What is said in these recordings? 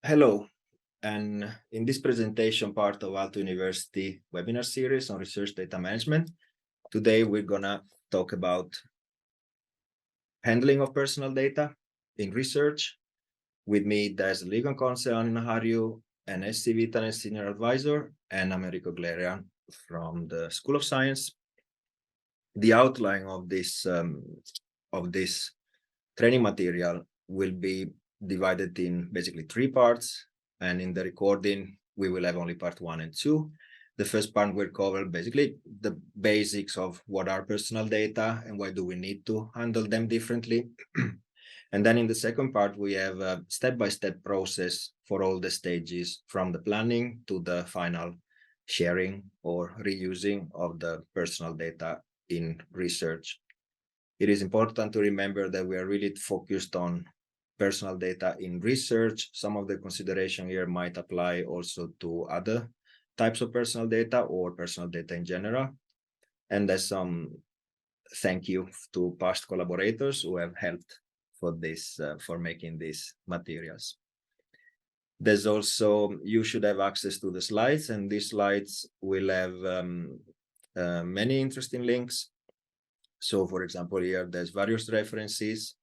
Hello, and in this presentation part of Aalto University webinar series on research data management, today we're gonna talk about handling of personal data in research. With me, there's legal counsel Anina Harju, an SC Vitanen senior advisor, and Americo Glerian from the School of Science. The outline of this training material will be divided in basically three parts, and in the recording we will have only part 1 and 2. The first part will cover basically the basics of what are personal data and why do we need to handle them differently. And then in the second part we have a step-by-step process for all the stages, from the planning to the final sharing or reusing of the personal data in research. It is important to remember that we are really focused on personal data in research. Some of the consideration here might apply also to other types of personal data or personal data in general. And there's some thank you to past collaborators who have helped for this, for making these materials. There's also, you should have access to the slides, and these slides will have many interesting links. So for example, here there's various references.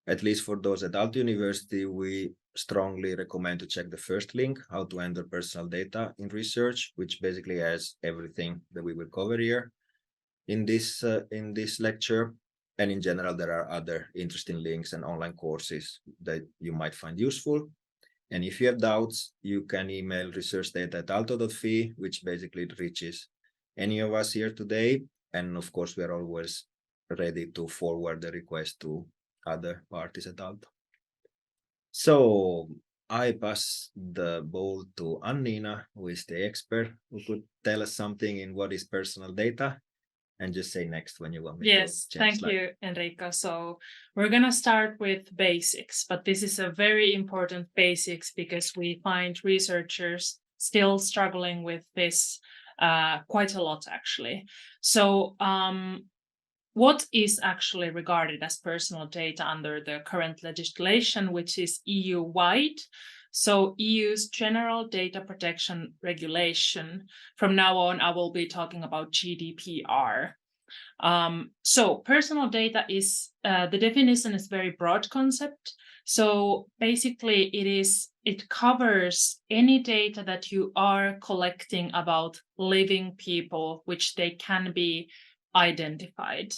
At least for those at Aalto University, we strongly recommend to check the first link, how to handle personal data in research, which basically has everything that we will cover here in this lecture. And in general, there are other interesting links and online courses that you might find useful. And if you have doubts, you can email researchdata@aalto.fi, which basically reaches any of us here today. And of course, we are always ready to forward the request to other parties at Aalto. So I pass the ball to Annina, who is the expert, who could tell us something in what is personal data, and just say next when you want me to change slide. Thank you, Enrico. So we're going to start with basics, but this is a very important basics because we find researchers still struggling with this quite a lot, actually. So what is actually regarded as personal data under the current legislation, which is EU-wide? So EU's General Data Protection Regulation. From now on, I will be talking about GDPR. So personal data is, the definition is very broad concept. So basically it covers any data that you are collecting about living people, which they can be identified.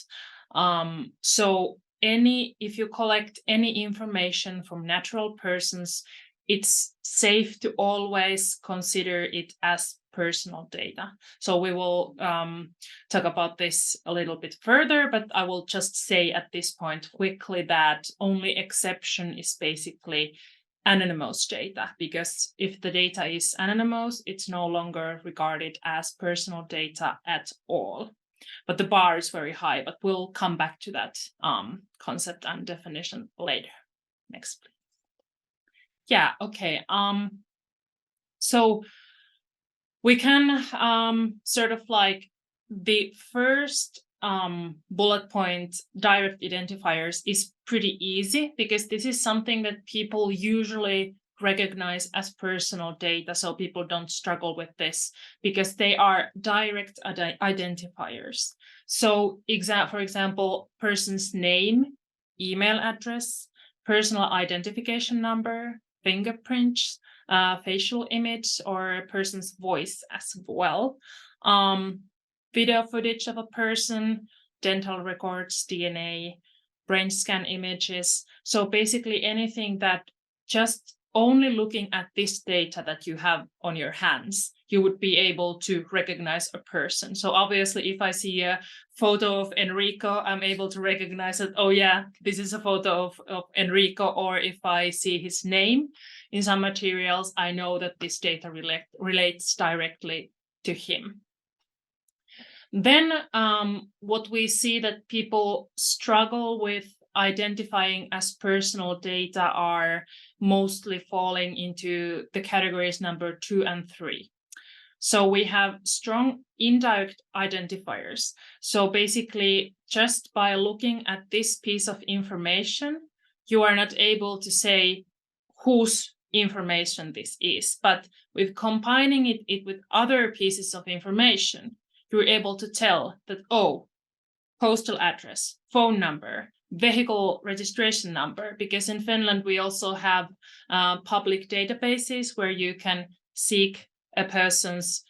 So if you collect any information from natural persons, it's safe to always consider it as personal data. So we will talk about this a little bit further, but I will just say at this point quickly that only exception is basically anonymous data, because if the data is anonymous, it's no longer regarded as personal data at all. But the bar is very high, but we'll come back to that concept and definition later. Next, please. Yeah, okay. So we can sort of like the first bullet point, direct identifiers, is pretty easy because this is something that people usually recognize as personal data, so people don't struggle with this because they are direct identifiers. So for example, person's name, email address, personal identification number, fingerprints, facial image, or a person's voice as well. Video footage of a person, dental records, DNA, brain scan images. So basically anything that just only looking at this data that you have on your hands, you would be able to recognize a person. So obviously, if I see a photo of Enrico, I'm able to recognize that, oh yeah, this is a photo of Enrico. Or if I see his name in some materials, I know that this data relates directly to him. Then what we see that people struggle with identifying as personal data are mostly falling into the categories number 2 and 3. So we have strong indirect identifiers. So basically, just by looking at this piece of information, you are not able to say whose information this is. But with combining it with other pieces of information, you're able to tell that, oh, postal address, phone number, vehicle registration number, because in Finland we also have public databases where you can seek a person's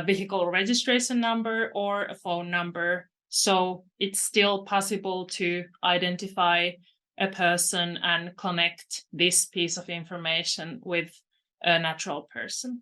vehicle registration number or a phone number. So it's still possible to identify a person and connect this piece of information with a natural person.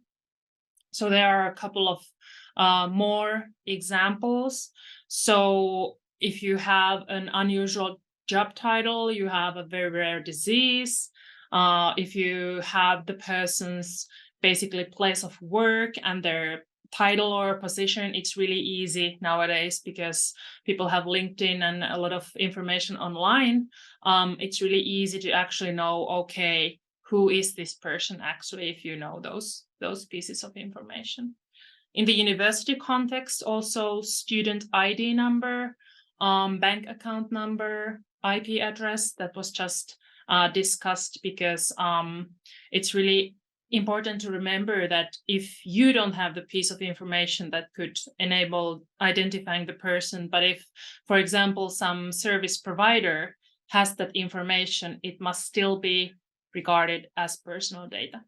So there are a couple of more examples. So if you have an unusual job title, you have a very rare disease, if you have the person's basically place of work and their title or position, it's really easy nowadays because people have LinkedIn and a lot of information online. It's really easy to actually know, okay, who is this person actually, if you know those pieces of information. In the university context, also student ID number, bank account number, IP address, that was just discussed because it's really important to remember that if you don't have the piece of information that could enable identifying the person, but if, for example, some service provider has that information, it must still be regarded as personal data.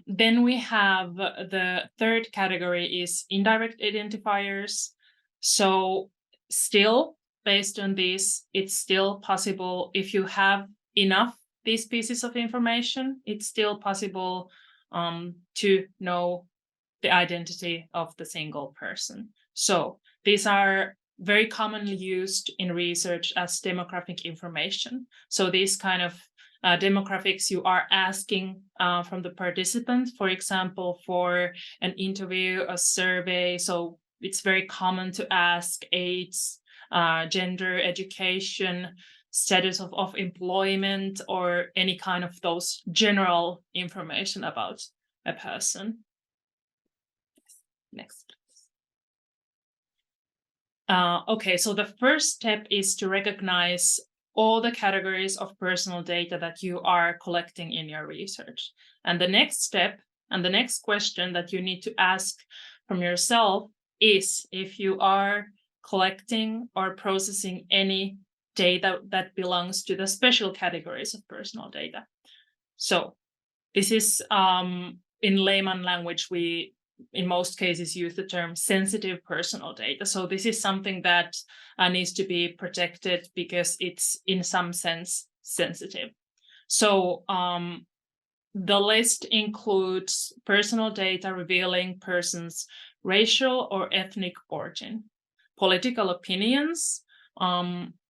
Then we have the third category is indirect identifiers. So still, based on this, it's still possible if you have enough these pieces of information, it's still possible to know the identity of the single person. So these are very commonly used in research as demographic information. So these kind of demographics you are asking from the participants, for example, for an interview, a survey. So it's very common to ask age, gender, education, status of employment, or any kind of those general information about a person. Next, please. Okay, so the first step is to recognize all the categories of personal data that you are collecting in your research. And the next step and the next question that you need to ask from yourself is if you are collecting or processing any data that belongs to the special categories of personal data. So this is in layman language, we in most cases use the term sensitive personal data. So this is something that needs to be protected because it's in some sense sensitive. So the list includes personal data revealing persons' racial or ethnic origin, political opinions,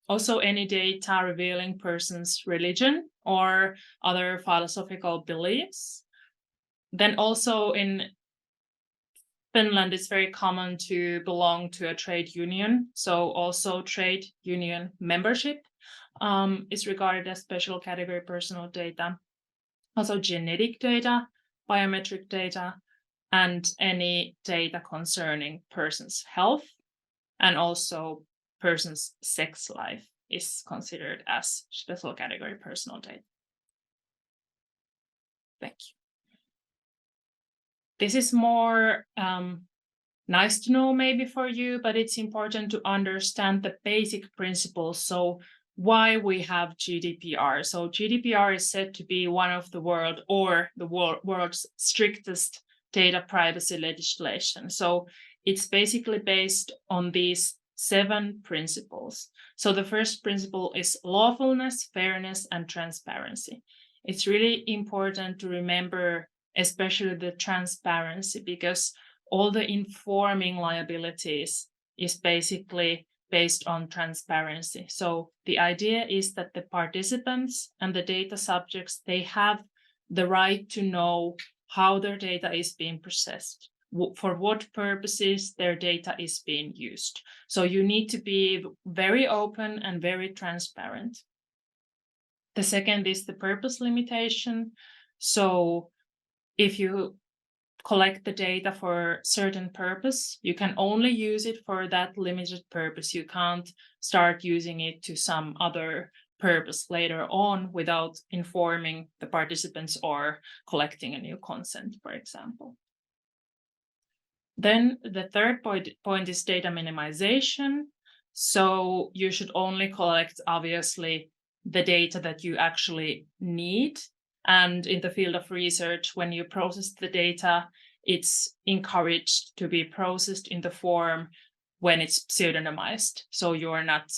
also any data revealing persons' religion or other philosophical beliefs. Then also in Finland, it's very common to belong to a trade union. So also trade union membership is regarded as special category personal data. Also genetic data, biometric data, and any data concerning person's health, and also person's sex life is considered as special category personal data. Thank you. This is more nice to know maybe for you, but it's important to understand the basic principles. So why we have GDPR. So GDPR is said to be one of the world's strictest data privacy legislation. So it's basically based on these 7 principles. So the first principle is lawfulness, fairness, and transparency. It's really important to remember, especially the transparency, because all the informing liabilities is basically based on transparency. So the idea is that the participants and the data subjects, they have the right to know how their data is being processed, for what purposes their data is being used. So you need to be very open and very transparent. The second is the purpose limitation. So if you collect the data for a certain purpose, you can only use it for that limited purpose. You can't start using it to some other purpose later on without informing the participants or collecting a new consent, for example. Then the third point is data minimization. So you should only collect, obviously, the data that you actually need. And in the field of research, when you process the data, it's encouraged to be processed in the form when it's pseudonymized. So you are not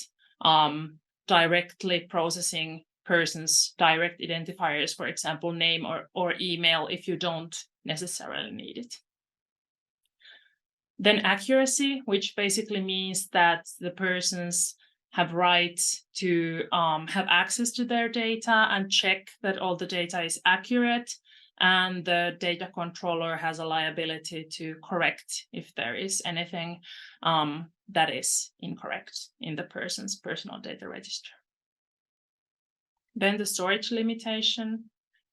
directly processing persons' direct identifiers, for example, name or email, if you don't necessarily need it. Then accuracy, which basically means that the persons have right to have access to their data and check that all the data is accurate, and the data controller has a liability to correct if there is anything that is incorrect in the person's personal data register. Then the storage limitation.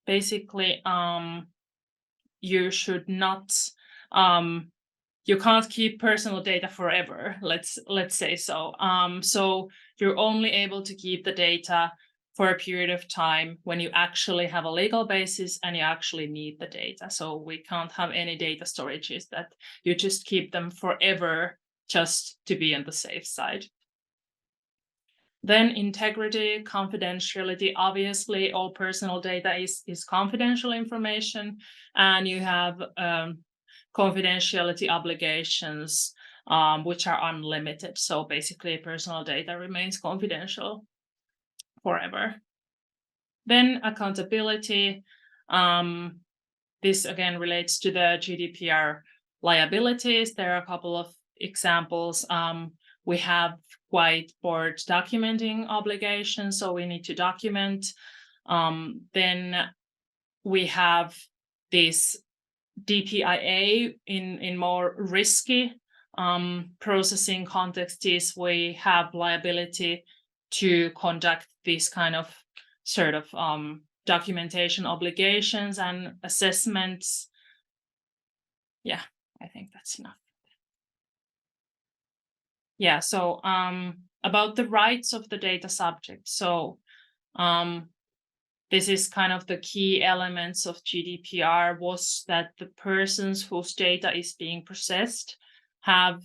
Basically, you should not you can't keep personal data forever, let's say so. So you're only able to keep the data for a period of time when you actually have a legal basis and you actually need the data. So we can't have any data storages that you just keep them forever just to be on the safe side. Then integrity, confidentiality. Obviously, all personal data is confidential information, and you have confidentiality obligations, which are unlimited. So basically, personal data remains confidential forever. Then accountability. This again relates to the GDPR liabilities. There are a couple of examples. We have whiteboard documenting obligations, so we need to document. Then we have this DPIA in more risky processing contexts. We have liability to conduct these kind of sort of documentation obligations and assessments. Yeah, I think that's enough. Yeah, so about the rights of the data subject. So this is kind of the key elements of GDPR, was that the persons whose data is being processed have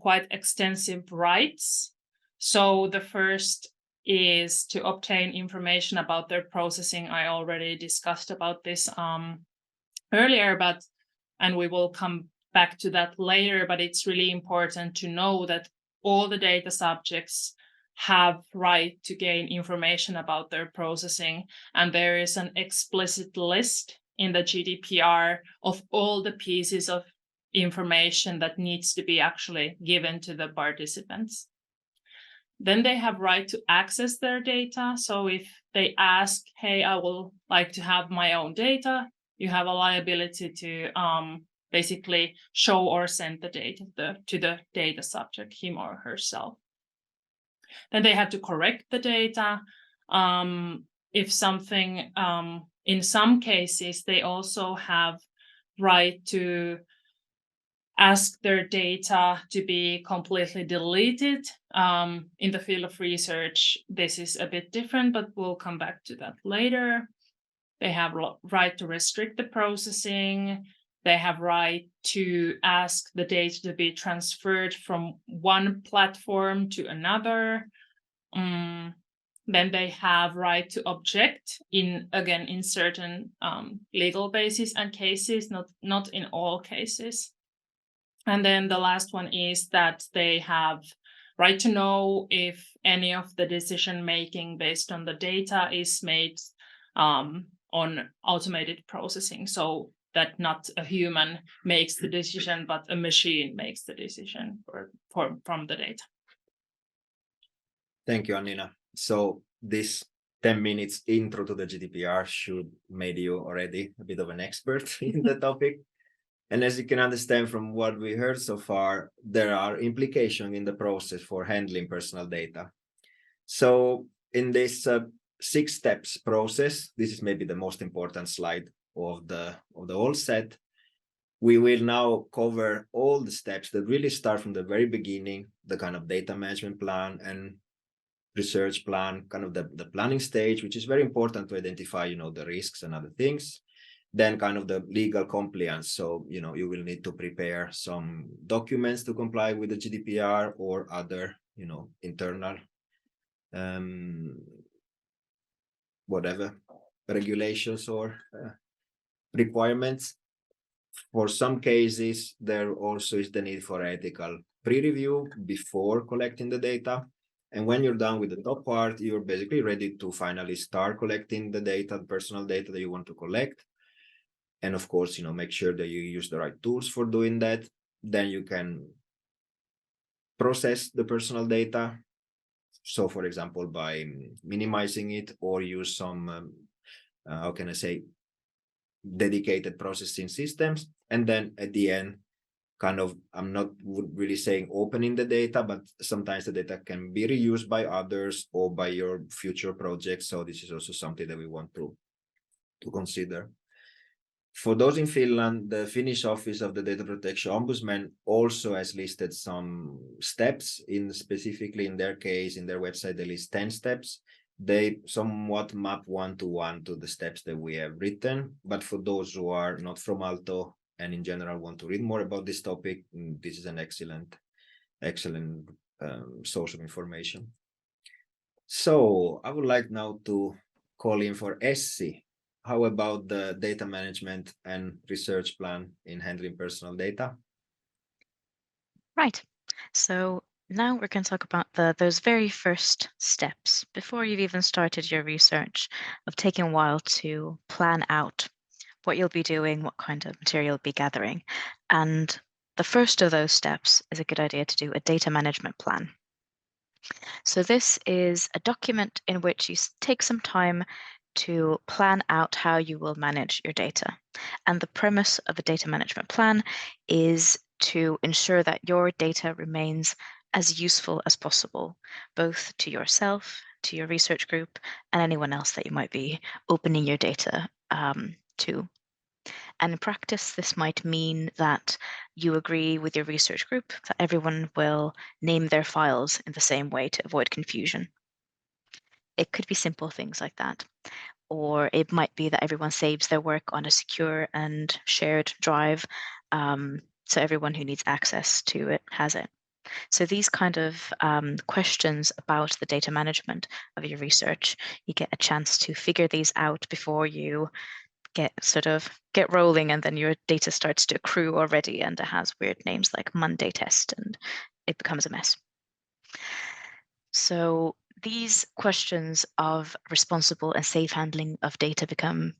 quite extensive rights. So the first is to obtain information about their processing. I already discussed about this earlier, and we will come back to that later, but it's really important to know that all the data subjects have right to gain information about their processing. And there is an explicit list in the GDPR of all the pieces of information that needs to be actually given to the participants. Then they have right to access their data. So if they ask, hey, I would like to have my own data, you have a liability to basically show or send the data to the data subject, him or herself. Then they have to correct the data. If something, in some cases, they also have right to ask their data to be completely deleted. In the field of research, this is a bit different, but we'll come back to that later. They have right to restrict the processing. They have right to ask the data to be transferred from one platform to another. Then they have right to object in certain legal bases and cases, not in all cases. And then the last one is that they have right to know if any of the decision making based on the data is made on automated processing, so that not a human makes the decision, but a machine makes the decision from the data. Thank you, Annina. So this 10 minutes intro to the GDPR should made you already a bit of an expert in the topic. And as you can understand from what we heard so far, there are implications in the process for handling personal data. So in this 6 steps process, this is maybe the most important slide of the whole set. We will now cover all the steps that really start from the very beginning, the kind of data management plan, and research plan, kind of the planning stage, which is very important to identify, the risks and other things. Then kind of the legal compliance. So, you will need to prepare some documents to comply with the GDPR or other, internal whatever regulations or requirements. For some cases, there also is the need for ethical pre-review before collecting the data. And when you're done with the top part, you're basically ready to finally start collecting the data, the personal data that you want to collect. And of course, make sure that you use the right tools for doing that. Then you can process the personal data. So for example, by minimizing it or use some, how can I say, dedicated processing systems. And then at the end, kind of, I'm not really saying opening the data, but sometimes the data can be reused by others or by your future projects. So this is also something that we want to consider. For those in Finland, the Finnish Office of the Data Protection Ombudsman also has listed some steps specifically in their case, in their website, they list 10 steps. They somewhat map one-to-one to the steps that we have written. But for those who are not from Aalto and in general want to read more about this topic, this is an excellent source of information. So I would like now to call in for Essi. How about the data management and research plan in handling personal data? Right. So now we're going to talk about those very first steps before you've even started your research, of taking a while to plan out what you'll be doing, what kind of material you'll be gathering. And the first of those steps is a good idea to do a data management plan. So this is a document in which you take some time to plan out how you will manage your data. And the premise of a data management plan is to ensure that your data remains as useful as possible, both to yourself, to your research group, and anyone else that you might be opening your data to. And in practice, this might mean that you agree with your research group that everyone will name their files in the same way to avoid confusion. It could be simple things like that. Or it might be that everyone saves their work on a secure and shared drive, so everyone who needs access to it has it. So these kind of questions about the data management of your research, you get a chance to figure these out before you get rolling, and then your data starts to accrue already, and it has weird names like Monday test, and it becomes a mess. So these questions of responsible and safe handling of data become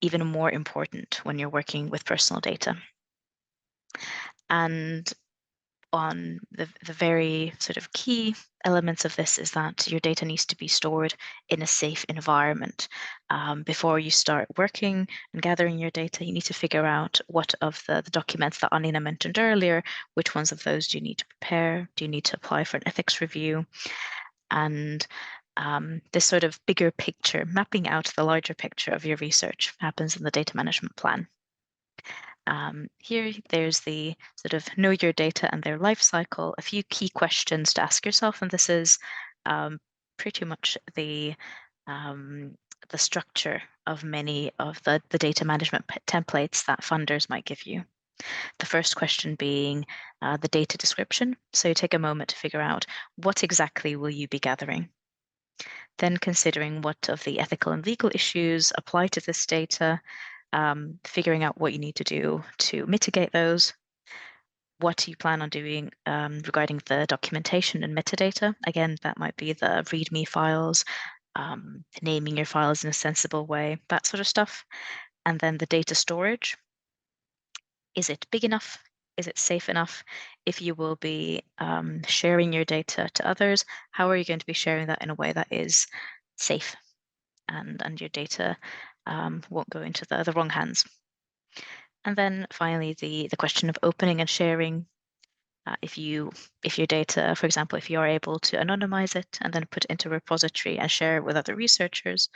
even more important when you're working with personal data. And on the very sort of key elements of this is that your data needs to be stored in a safe environment. Before you start working and gathering your data, you need to figure out what of the documents that Anina mentioned earlier, which ones of those do you need to prepare? Do you need to apply for an ethics review? And this sort of bigger picture, mapping out the larger picture of your research, happens in the data management plan. Here, there's the sort of know your data and their life cycle, a few key questions to ask yourself, and this is pretty much the structure of many of the data management templates that funders might give you. The first question being the data description. So you take a moment to figure out what exactly will you be gathering. Then considering what of the ethical and legal issues apply to this data, figuring out what you need to do to mitigate those, what you plan on doing regarding the documentation and metadata. Again, that might be the README files, naming your files in a sensible way, that sort of stuff. And then the data storage. Is it big enough? Is it safe enough? If you will be sharing your data to others, how are you going to be sharing that in a way that is safe and your data won't go into the wrong hands? And then finally, the question of opening and sharing. If your data, for example, if you are able to anonymize it and then put it into a repository and share it with other researchers,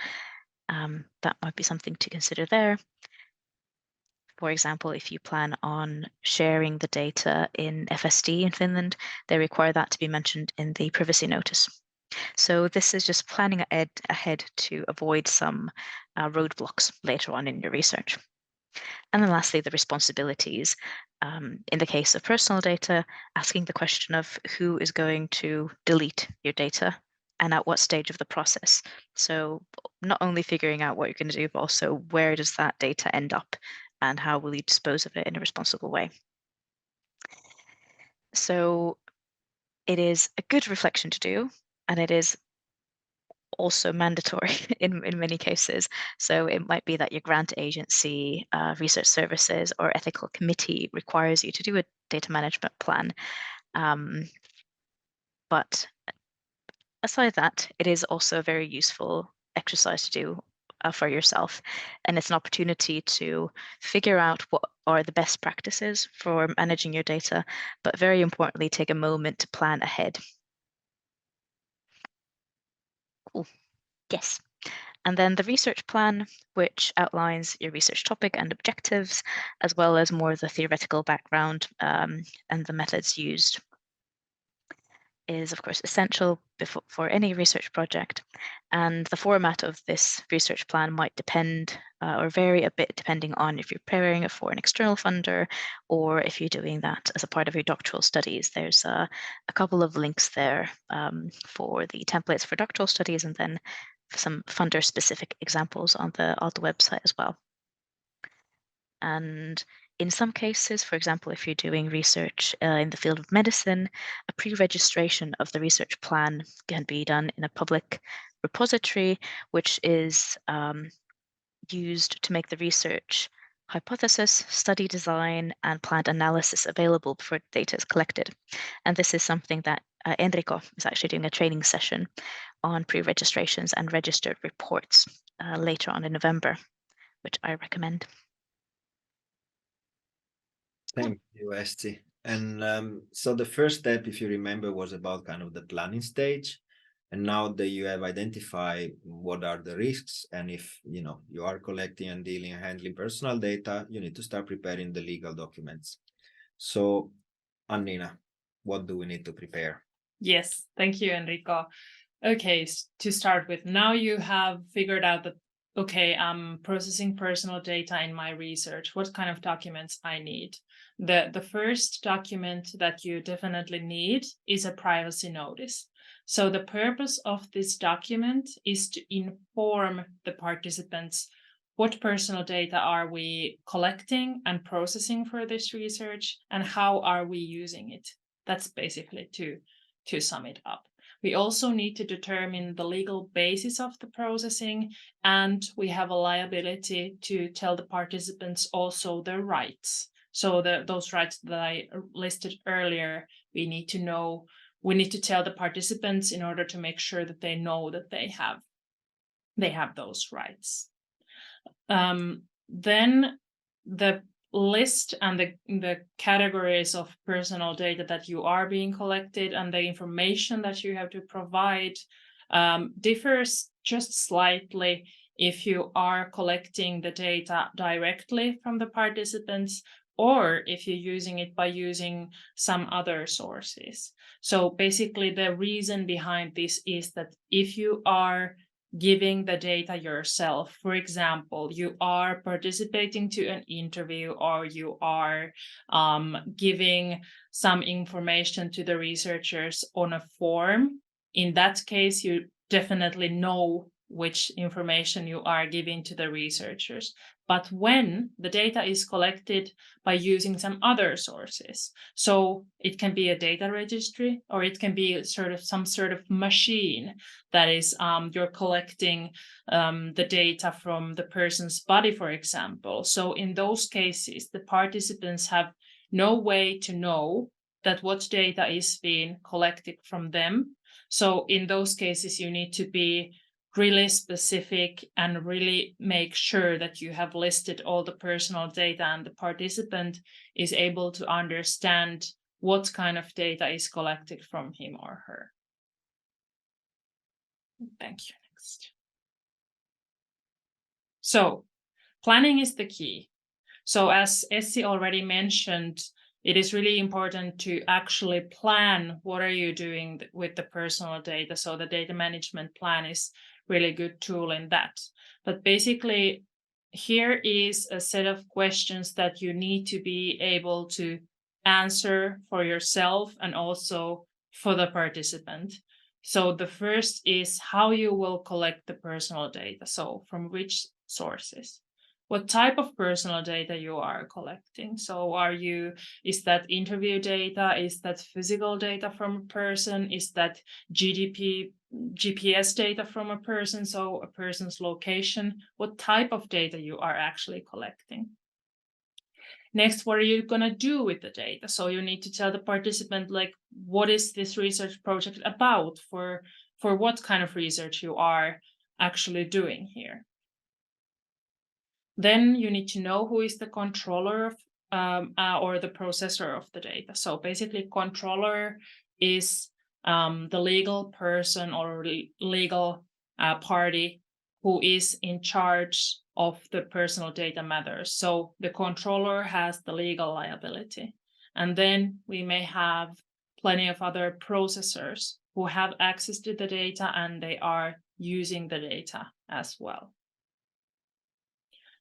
that might be something to consider there. For example, if you plan on sharing the data in FSD in Finland, they require that to be mentioned in the privacy notice. So this is just planning ahead to avoid some roadblocks later on in your research. And then lastly, the responsibilities. In the case of personal data, asking the question of who is going to delete your data and at what stage of the process. So not only figuring out what you're going to do, but also where does that data end up and how will you dispose of it in a responsible way. So it is a good reflection to do, and it is also mandatory in many cases. So it might be that your grant agency, research services, or ethical committee requires you to do a data management plan. But aside that, it is also a very useful exercise to do for yourself. And it's an opportunity to figure out what are the best practices for managing your data, but very importantly, take a moment to plan ahead. Cool. Yes. And then the research plan, which outlines your research topic and objectives, as well as more of the theoretical background and the methods used, is of course essential for any research project. And the format of this research plan might depend or vary a bit depending on if you're preparing it for an external funder or if you're doing that as a part of your doctoral studies. There's a couple of links there for the templates for doctoral studies and then some funder specific examples on the Aalto website as well. And in some cases, for example, if you're doing research in the field of medicine, a pre-registration of the research plan can be done in a public repository, which is used to make the research hypothesis, study design, and planned analysis available before data is collected. And this is something that Enrico is actually doing a training session on pre-registrations and registered reports later on in November, which I recommend. Thank you, Esti. And so the first step, if you remember, was about kind of the planning stage. And now that you have identified what are the risks, and if you are collecting and dealing and handling personal data, you need to start preparing the legal documents. So, Annina, what do we need to prepare? Yes, thank you, Enrico. Okay, to start with, now you have figured out that, okay, I'm processing personal data in my research. What kind of documents I need? The first document that you definitely need is a privacy notice. So the purpose of this document is to inform the participants what personal data are we collecting and processing for this research and how are we using it. That's basically to sum it up. We also need to determine the legal basis of the processing, and we have a liability to tell the participants also their rights. So those rights that I listed earlier, we need to tell the participants in order to make sure that they know that they have those rights. Then the list and the categories of personal data that you are being collected and the information that you have to provide differs just slightly if you are collecting the data directly from the participants or if you're using it by using some other sources. So basically the reason behind this is that if you are giving the data yourself, for example, you are participating to an interview or you are giving some information to the researchers on a form, in that case, you definitely know which information you are giving to the researchers. But when the data is collected by using some other sources, so it can be a data registry or it can be some sort of machine that is you're collecting the data from the person's body, for example. So in those cases, the participants have no way to know that what data is being collected from them. So in those cases, you need to be really specific and really make sure that you have listed all the personal data and the participant is able to understand what kind of data is collected from him or her. Thank you. Next. So planning is the key. So as Essi already mentioned, it is really important to actually plan what are you doing with the personal data. So the data management plan is really good tool in that. But basically, here is a set of questions that you need to be able to answer for yourself and also for the participant. So the first is how you will collect the personal data. So from which sources? What type of personal data you are collecting? So is that interview data? Is that physical data from a person? Is that GPS data from a person? So a person's location? What type of data you are actually collecting? Next, what are you going to do with the data? So you need to tell the participant, like, what is this research project about? For what kind of research you are actually doing here. Then you need to know who is the controller of or the processor of the data. So basically, controller is the legal person or legal party who is in charge of the personal data matters. So the controller has the legal liability. And then we may have plenty of other processors who have access to the data and they are using the data as well.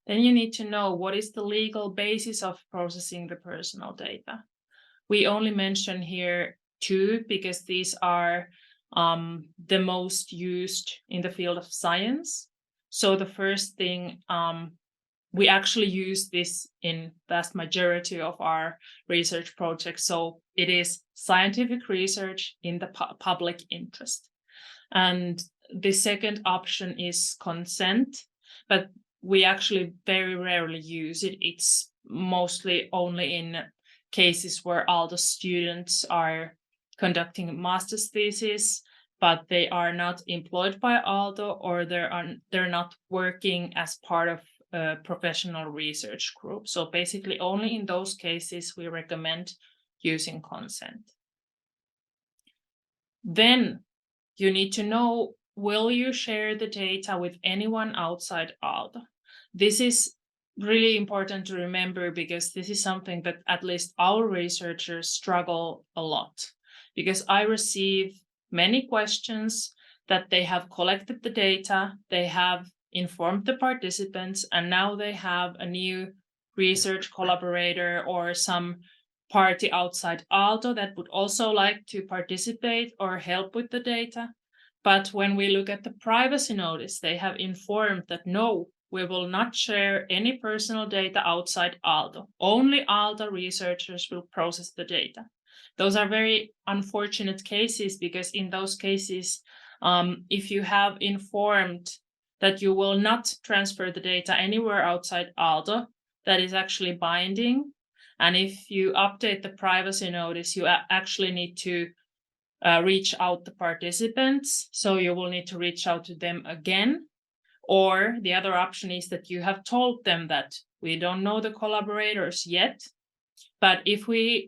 Then you need to know what is the legal basis of processing the personal data. We only mention here 2 because these are the most used in the field of science. So the first thing, we actually use this in vast majority of our research projects. So it is scientific research in the public interest. And the second option is consent, but we actually very rarely use it. It's mostly only in cases where all the students are conducting a master's thesis, but they are not employed by Aalto or they're not working as part of a professional research group. So basically only in those cases we recommend using consent. Then you need to know, will you share the data with anyone outside Aalto? This is really important to remember because this is something that at least our researchers struggle a lot. Because I receive many questions that they have collected the data, they have informed the participants, and now they have a new research collaborator or some party outside Aalto that would also like to participate or help with the data. But when we look at the privacy notice, they have informed that no, we will not share any personal data outside Aalto. Only Aalto researchers will process the data. Those are very unfortunate cases because in those cases, if you have informed that you will not transfer the data anywhere outside Aalto, that is actually binding. And if you update the privacy notice, you actually need to reach out to participants. So you will need to reach out to them again. Or the other option is that you have told them that we don't know the collaborators yet, but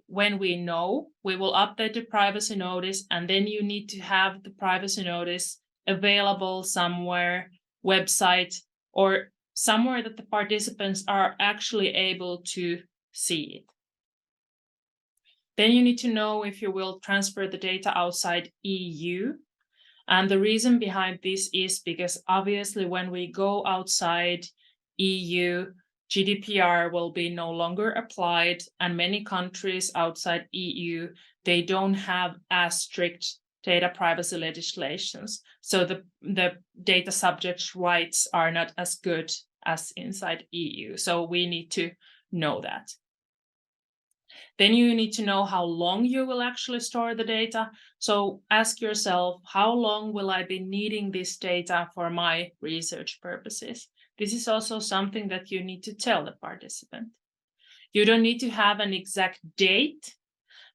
when we know, we will update the privacy notice, and then you need to have the privacy notice available somewhere, website, or somewhere that the participants are actually able to see it. Then you need to know if you will transfer the data outside EU. And the reason behind this is because obviously when we go outside EU, GDPR will be no longer applied, and many countries outside EU, they don't have as strict data privacy legislations. So the data subjects' rights are not as good as inside EU. So we need to know that. Then you need to know how long you will actually store the data. So ask yourself, how long will I be needing this data for my research purposes? This is also something that you need to tell the participant. You don't need to have an exact date,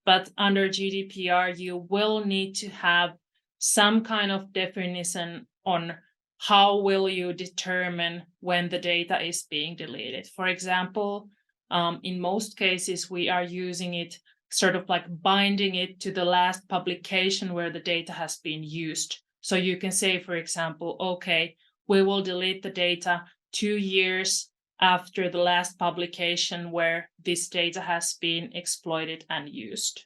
but under GDPR, you will need to have some kind of definition on how will you determine when the data is being deleted. For example, in most cases, we are using it sort of like binding it to the last publication where the data has been used. So you can say, for example, okay, we will delete the data 2 years after the last publication where this data has been exploited and used.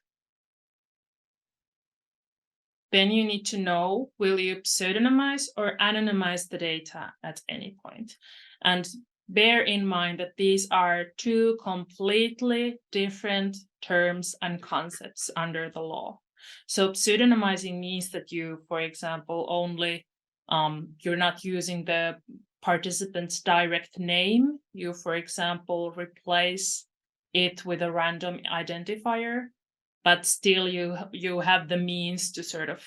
Then you need to know, will you pseudonymize or anonymize the data at any point? And bear in mind that these are two completely different terms and concepts under the law. So pseudonymizing means that you, for example, only you're not using the participant's direct name. You, for example, replace it with a random identifier, but still you have the means to sort of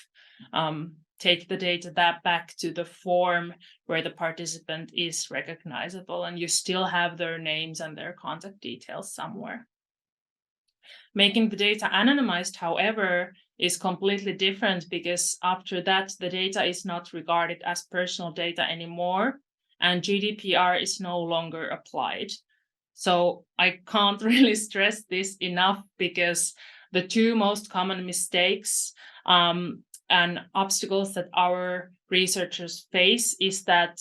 take the data back to the form where the participant is recognizable, and you still have their names and their contact details somewhere. Making the data anonymized, however, is completely different, because after that, the data is not regarded as personal data anymore, and GDPR is no longer applied. So I can't really stress this enough, because the two most common mistakes and obstacles that our researchers face is that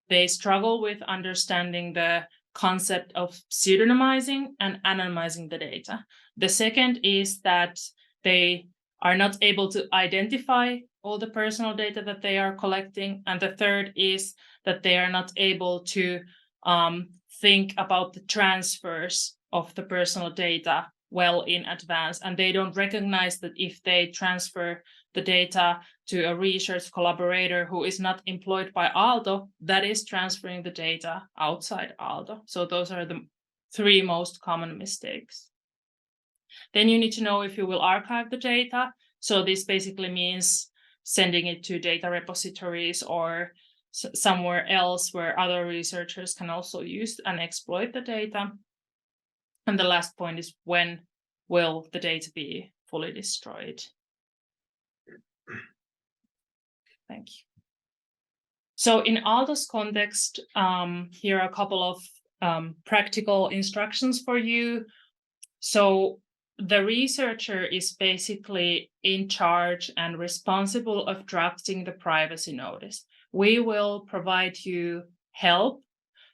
they struggle with understanding the concept of pseudonymizing and anonymizing the data. The second is that they are not able to identify all the personal data that they are collecting. And the third is that they are not able to think about the transfers of the personal data well in advance, and they don't recognize that if they transfer the data to a research collaborator who is not employed by Aalto, that is transferring the data outside Aalto. So those are the three most common mistakes. Then you need to know if you will archive the data. So this basically means sending it to data repositories or somewhere else where other researchers can also use and exploit the data. And the last point is, when will the data be fully destroyed? Thank you. So in Aalto's context, here are a couple of practical instructions for you. So the researcher is basically in charge and responsible of drafting the privacy notice. We will provide you help.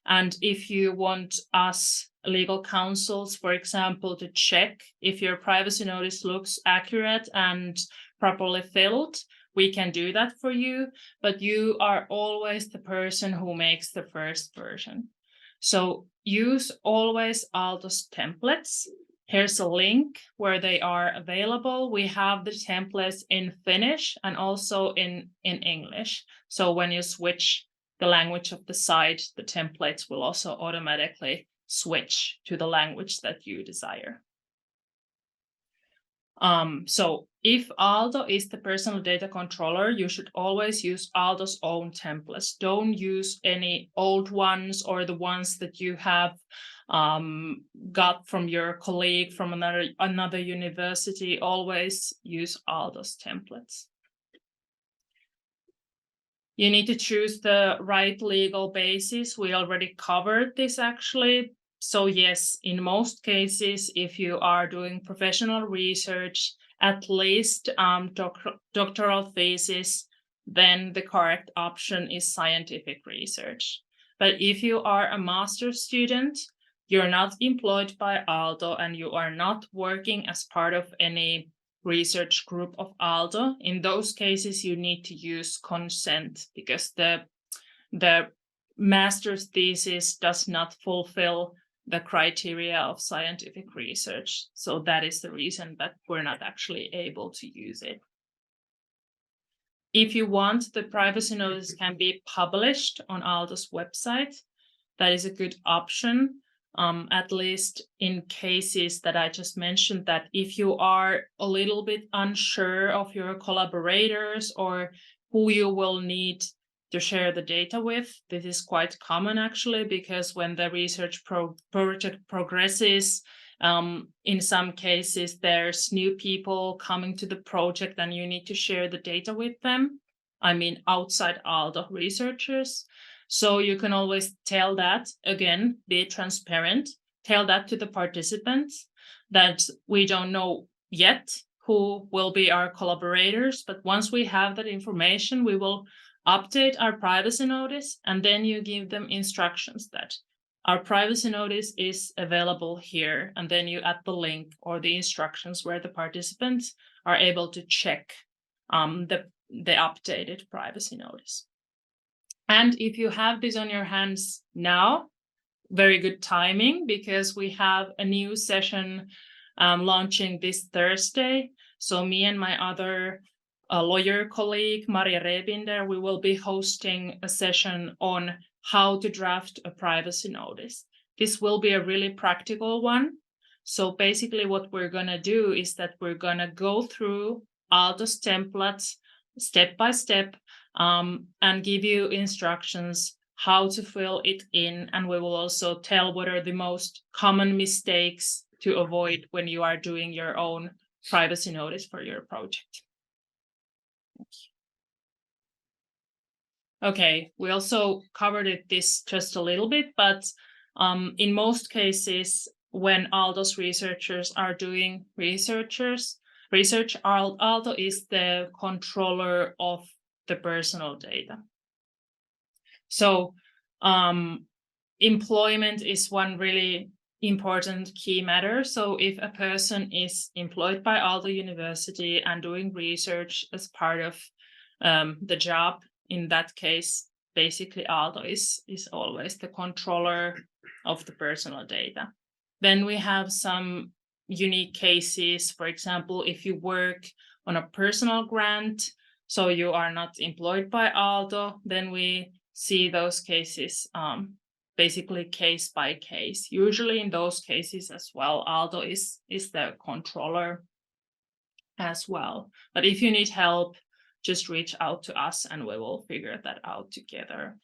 And if you want us legal counsels, for example, to check if your privacy notice looks accurate and properly filled, we can do that for you. But you are always the person who makes the first version. So use always Aalto's templates. Here's a link where they are available. We have the templates in Finnish and also in English. So when you switch the language of the site, the templates will also automatically switch to the language that you desire. So if Aalto is the personal data controller, you should always use Aalto's own templates. Don't use any old ones or the ones that you have got from your colleague from another university. Always use Aalto's templates. You need to choose the right legal basis. We already covered this actually. So yes, in most cases, if you are doing professional research, at least doctoral thesis, then the correct option is scientific research. But if you are a master's student, you're not employed by Aalto and you are not working as part of any research group of Aalto, in those cases, you need to use consent, because the master's thesis does not fulfill the criteria of scientific research. So that is the reason that we're not actually able to use it. If you want, the privacy notice can be published on Aalto's website. That is a good option. At least in cases that I just mentioned, that if you are a little bit unsure of your collaborators or who you will need to share the data with, this is quite common actually, because when the research project progresses, in some cases there's new people coming to the project and you need to share the data with them. I mean, outside Aalto researchers. So you can always tell that, again, be transparent, tell that to the participants, that we don't know yet who will be our collaborators, but once we have that information, we will update our privacy notice, and then you give them instructions that our privacy notice is available here, and then you add the link or the instructions where the participants are able to check the updated privacy notice. And if you have this on your hands now, very good timing, because we have a new session launching this Thursday. So me and my other lawyer colleague, Maria Rebinder, we will be hosting a session on how to draft a privacy notice. This will be a really practical one. So basically what we're going to do is that we're going to go through Aalto's templates step by step and give you instructions how to fill it in. And we will also tell what are the most common mistakes to avoid when you are doing your own privacy notice for your project. Okay, we also covered this just a little bit, but in most cases, when Aalto's researchers are doing research, Aalto is the controller of the personal data. So employment is one really important key matter. So if a person is employed by Aalto University and doing research as part of the job, in that case, basically Aalto is always the controller of the personal data. Then we have some unique cases. For example, if you work on a personal grant, so you are not employed by Aalto, then we see those cases basically case by case. Usually in those cases as well, Aalto is the controller as well. But if you need help, just reach out to us and we will figure that out together.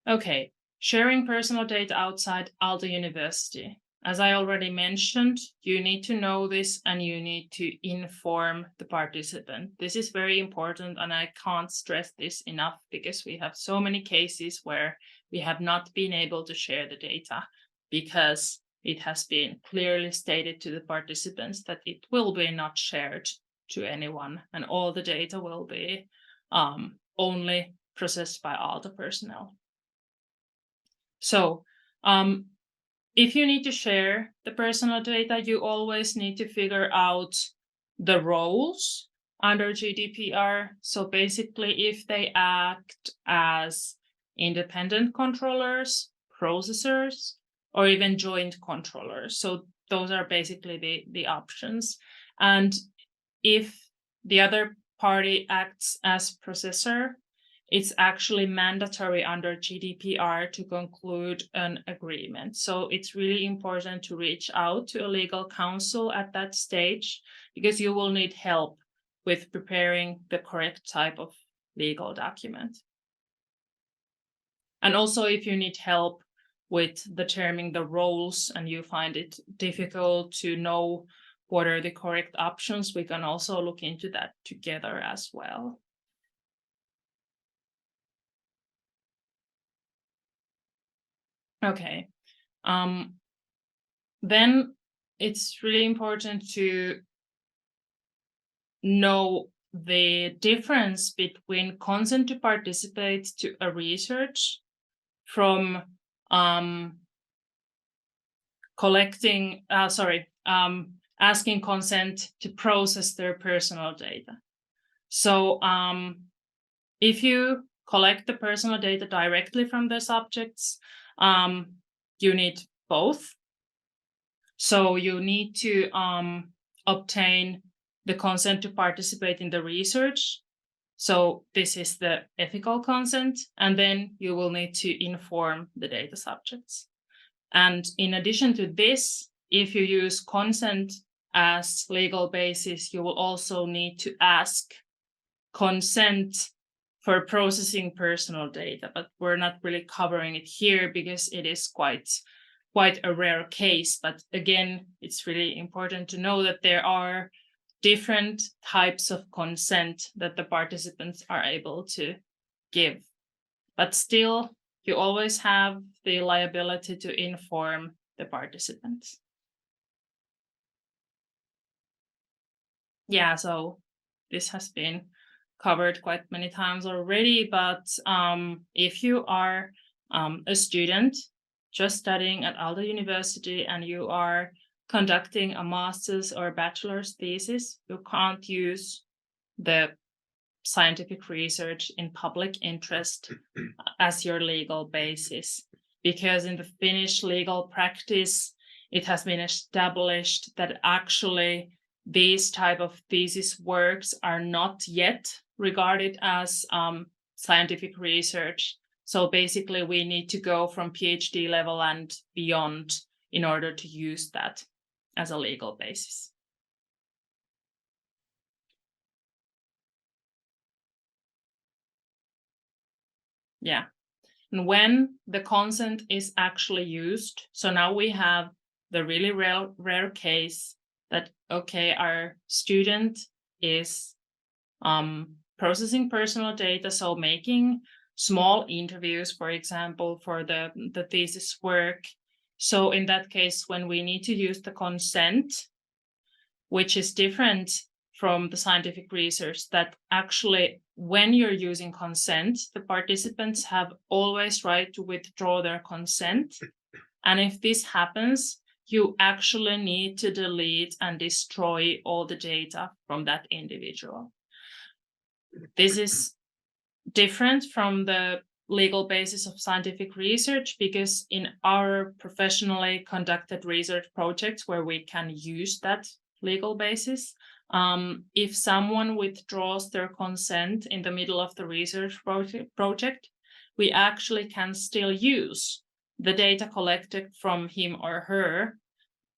Okay, sharing personal data outside Aalto University. As I already mentioned, you need to know this and you need to inform the participant. This is very important and I can't stress this enough because we have so many cases where we have not been able to share the data because it has been clearly stated to the participants that it will be not shared to anyone and all the data will be only processed by Aalto personnel. So if you need to share the personal data, you always need to figure out the roles under GDPR. So basically, if they act as independent controllers, processors, or even joint controllers. So those are basically the options. And if the other party acts as processor, it's actually mandatory under GDPR to conclude an agreement. So it's really important to reach out to a legal counsel at that stage because you will need help with preparing the correct type of legal document. And also if you need help with determining the roles and you find it difficult to know what are the correct options, we can also look into that together as well. Okay, then it's really important to know the difference between consent to participate to a research from asking consent to process their personal data. So if you collect the personal data directly from the subjects, you need both. So you need to obtain the consent to participate in the research. So this is the ethical consent, and then you will need to inform the data subjects. And in addition to this, if you use consent as legal basis, you will also need to ask consent for processing personal data, but we're not really covering it here because it is quite a rare case. But again, it's really important to know that there are different types of consent that the participants are able to give. But still, you always have the liability to inform the participants. yeah, so this has been covered quite many times already, but if you are a student just studying at Aalto University and you are conducting a master's or bachelor's thesis, you can't use the scientific research in public interest as your legal basis, because in the Finnish legal practice, it has been established that actually these type of thesis works are not yet regarded as scientific research. So basically, we need to go from PhD level and beyond in order to use that as a legal basis. Yeah. And when the consent is actually used, so now we have the really rare case that, okay, our student is processing personal data, so making small interviews, for example, for the thesis work. So in that case, when we need to use the consent, which is different from the scientific research, that actually when you're using consent, the participants have always right to withdraw their consent. And if this happens, you actually need to delete and destroy all the data from that individual. This is different from the legal basis of scientific research, because in our professionally conducted research projects where we can use that legal basis, if someone withdraws their consent in the middle of the research project, we actually can still use the data collected from him or her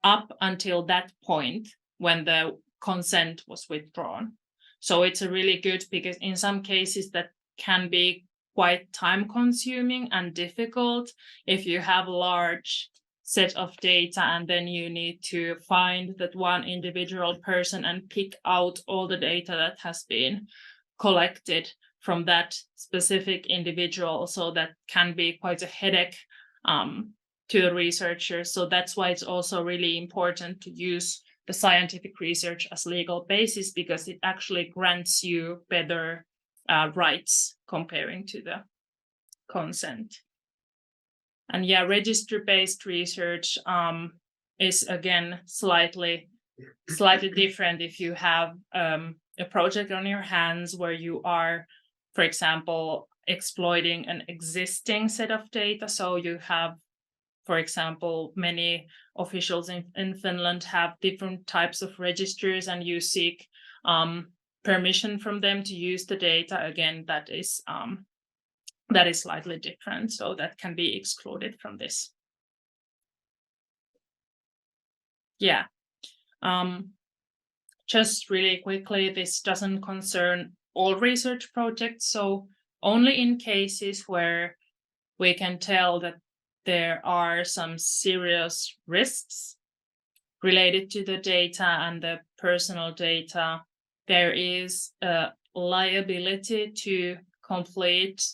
up until that point when the consent was withdrawn. So it's a really good, because in some cases that can be quite time consuming and difficult if you have a large set of data and then you need to find that one individual person and pick out all the data that has been collected from that specific individual. So that can be quite a headache to the researchers. So that's why it's also really important to use the scientific research as legal basis, because it actually grants you better rights comparing to the consent. And yeah, registry-based research is again slightly different if you have a project on your hands where you are, for example, exploiting an existing set of data. So you have, for example, many officials in Finland have different types of registers, and you seek permission from them to use the data. Again, that is slightly different, so that can be excluded from this. Yeah. Just really quickly, this doesn't concern all research projects, so only in cases where we can tell that there are some serious risks related to the data and the personal data, there is a liability to complete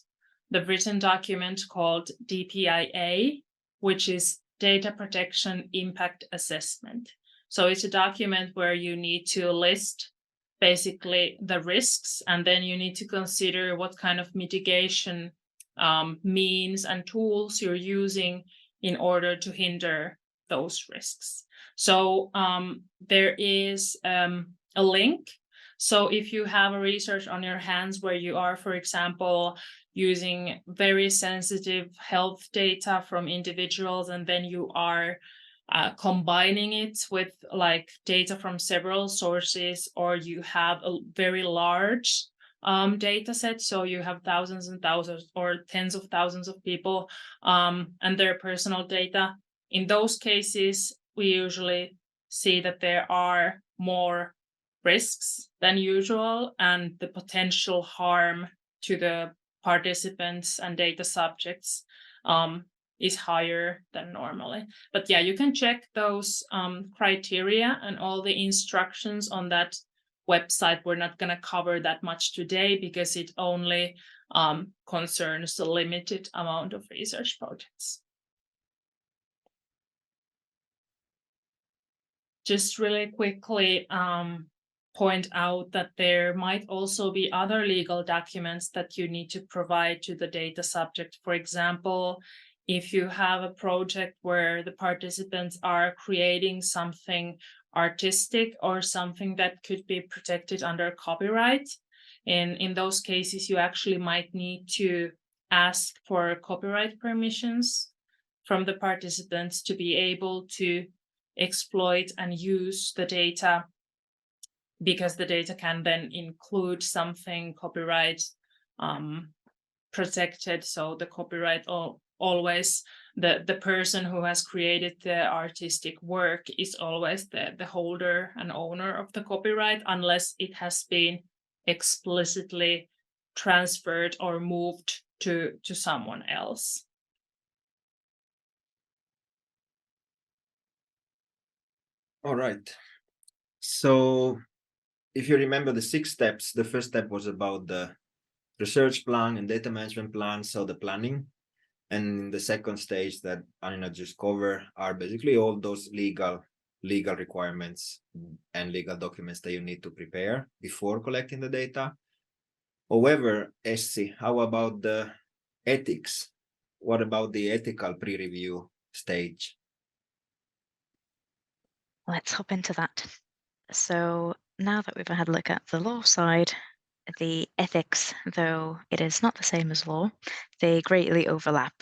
the written document called DPIA, which is Data Protection Impact Assessment. So it's a document where you need to list basically the risks, and then you need to consider what kind of mitigation means and tools you're using in order to hinder those risks. So there is a link. So if you have a research on your hands where you are, for example, using very sensitive health data from individuals, and then you are combining it with like data from several sources, or you have a very large data set, so you have thousands and thousands or tens of thousands of people and their personal data. In those cases, we usually see that there are more risks than usual, and the potential harm to the participants and data subjects is higher than normally. But yeah, you can check those criteria and all the instructions on that website. We're not going to cover that much today because it only concerns a limited amount of research projects. Just really quickly, point out that there might also be other legal documents that you need to provide to the data subject. For example, if you have a project where the participants are creating something artistic or something that could be protected under copyright, in those cases, you actually might need to ask for copyright permissions from the participants to be able to exploit and use the data, because the data can then include something copyright protected. So the copyright always, the person who has created the artistic work is always the holder and owner of the copyright, unless it has been explicitly transferred or moved to someone else. All right. So if you remember the 6 steps, the first step was about the research plan and data management plan, so the planning. And the second stage that Anina just covered are basically all those legal requirements and legal documents that you need to prepare before collecting the data. However, Essi, how about the ethics? What about the ethical pre-review stage? Let's hop into that. So now that we've had a look at the law side, the ethics, though it is not the same as law, they greatly overlap.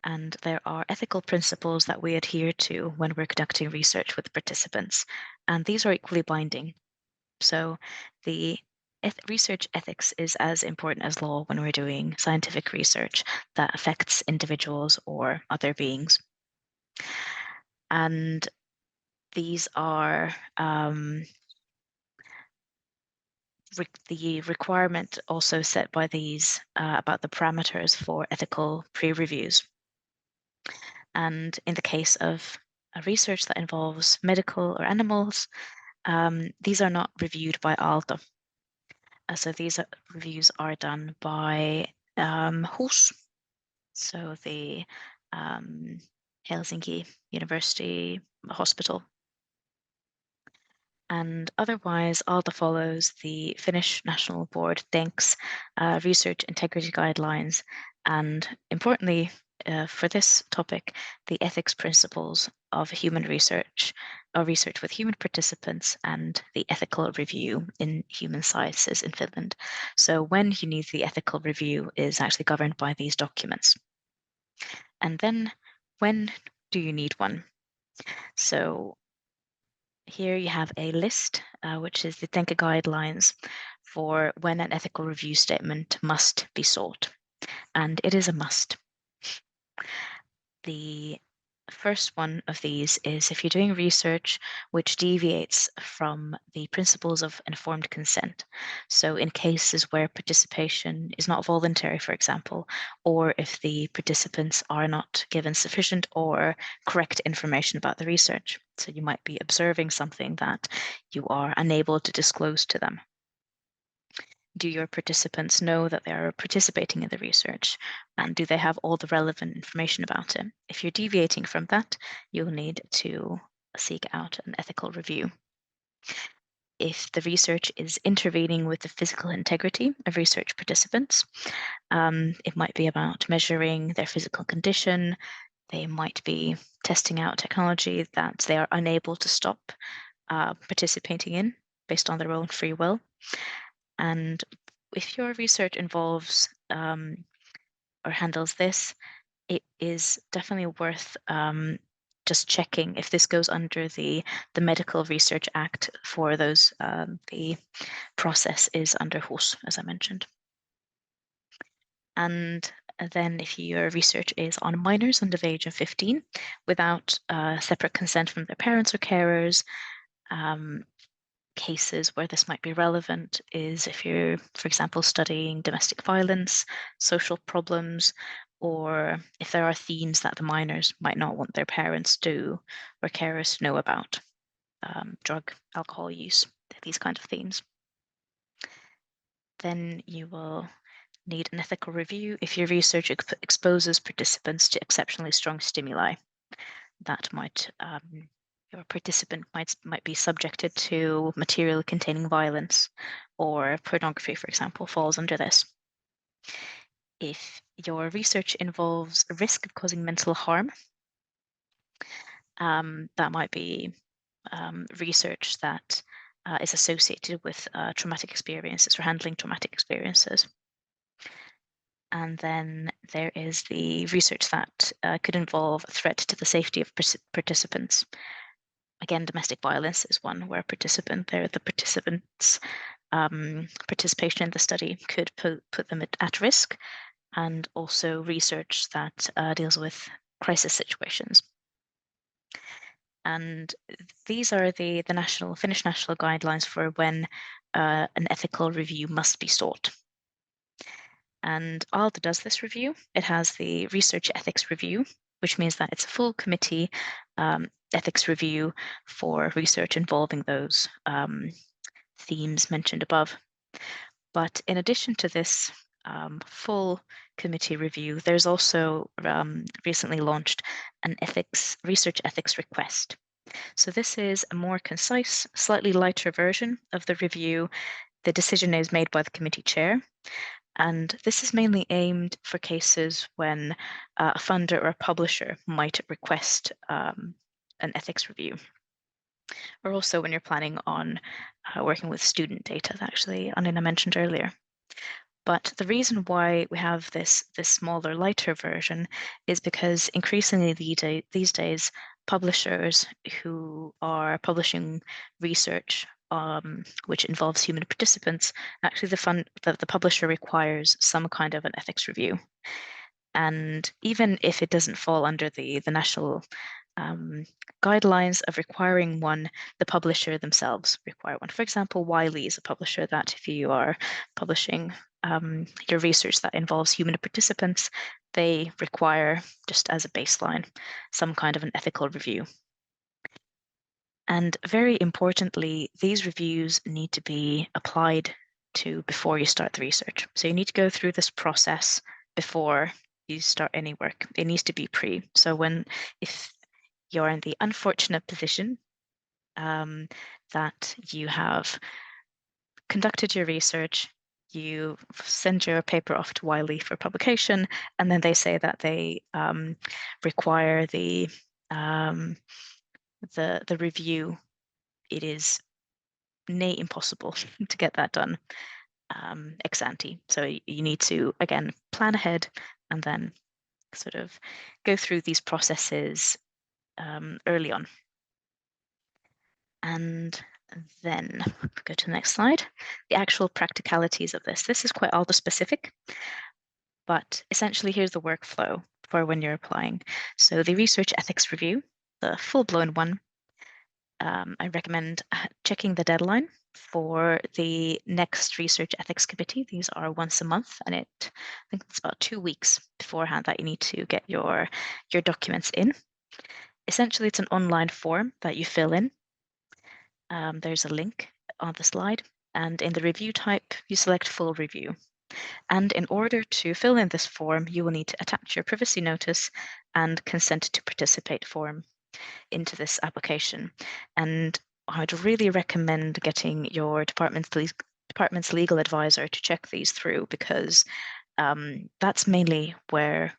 And there are ethical principles that we adhere to when we're conducting research with participants, and these are equally binding. So the research ethics is as important as law when we're doing scientific research that affects individuals or other beings. And these are the requirement also set by these about the parameters for ethical pre-reviews. And in the case of a research that involves medical or animals, these are not reviewed by Aalto. So these reviews are done by HUS, so the Helsinki University Hospital. And otherwise, Aalto follows the Finnish National Board DENK's research integrity guidelines, and importantly, for this topic, the ethics principles of human research, or research with human participants, and the ethical review in human sciences in Finland. So when you need the ethical review is actually governed by these documents. And then when do you need one? So here you have a list, which is the DENKA guidelines for when an ethical review statement must be sought. And it is a must. The first one of these is if you're doing research which deviates from the principles of informed consent. So in cases where participation is not voluntary, for example, or if the participants are not given sufficient or correct information about the research. So you might be observing something that you are unable to disclose to them. Do your participants know that they are participating in the research? And do they have all the relevant information about it? If you're deviating from that, you'll need to seek out an ethical review. If the research is intervening with the physical integrity of research participants, it might be about measuring their physical condition. They might be testing out technology that they are unable to stop participating in based on their own free will. And if your research involves or handles this, it is definitely worth just checking if this goes under the Medical Research Act for those. The process is under HUS, as I mentioned. And then if your research is on minors under the age of 15 without separate consent from their parents or carers, cases where this might be relevant is if you're, for example, studying domestic violence, social problems, or if there are themes that the minors might not want their parents to or carers to know about, drug, alcohol use, these kind of themes. Then you will need an ethical review if your research exposes participants to exceptionally strong stimuli. That might your participant might be subjected to material containing violence, or pornography, for example, falls under this. If your research involves a risk of causing mental harm, that might be research that is associated with traumatic experiences or handling traumatic experiences. And then there is the research that could involve a threat to the safety of participants. Again, domestic violence is one where the participants' participation in the study could put them at risk, and also research that deals with crisis situations. And these are the Finnish national guidelines for when an ethical review must be sought. And Aalto does this review. It has the research ethics review, which means that it's a full committee ethics review for research involving those themes mentioned above. But in addition to this full committee review, there's also recently launched an research ethics request. So this is a more concise, slightly lighter version of the review. The decision is made by the committee chair. And this is mainly aimed for cases when a funder or a publisher might request an ethics review, or also when you're planning on working with student data that actually Anina mentioned earlier. But the reason why we have this smaller, lighter version is because increasingly these days, publishers who are publishing research which involves human participants, actually the publisher requires some kind of an ethics review. And even if it doesn't fall under the national guidelines of requiring one, the publisher themselves require one. For example, Wiley is a publisher that if you are publishing your research that involves human participants, they require, just as a baseline, some kind of an ethical review. And very importantly, these reviews need to be applied to before you start the research. So you need to go through this process before you start any work. It needs to be pre. So if you're in the unfortunate position that you have conducted your research, you send your paper off to Wiley for publication, and then they say that they require the review. It is near impossible to get that done ex ante. So you need to, again, plan ahead and then sort of go through these processes early on. And then go to the next slide. The actual practicalities of this. This is quite Aalto specific, but essentially here's the workflow for when you're applying. So the research ethics review, the full-blown one, I recommend checking the deadline for the next research ethics committee. These are once a month, and I think it's about 2 weeks beforehand that you need to get your documents in. Essentially, it's an online form that you fill in. There's a link on the slide, and in the review type, you select full review. And in order to fill in this form, you will need to attach your privacy notice and consent to participate form into this application. And I'd really recommend getting your department's legal advisor to check these through, because that's mainly where,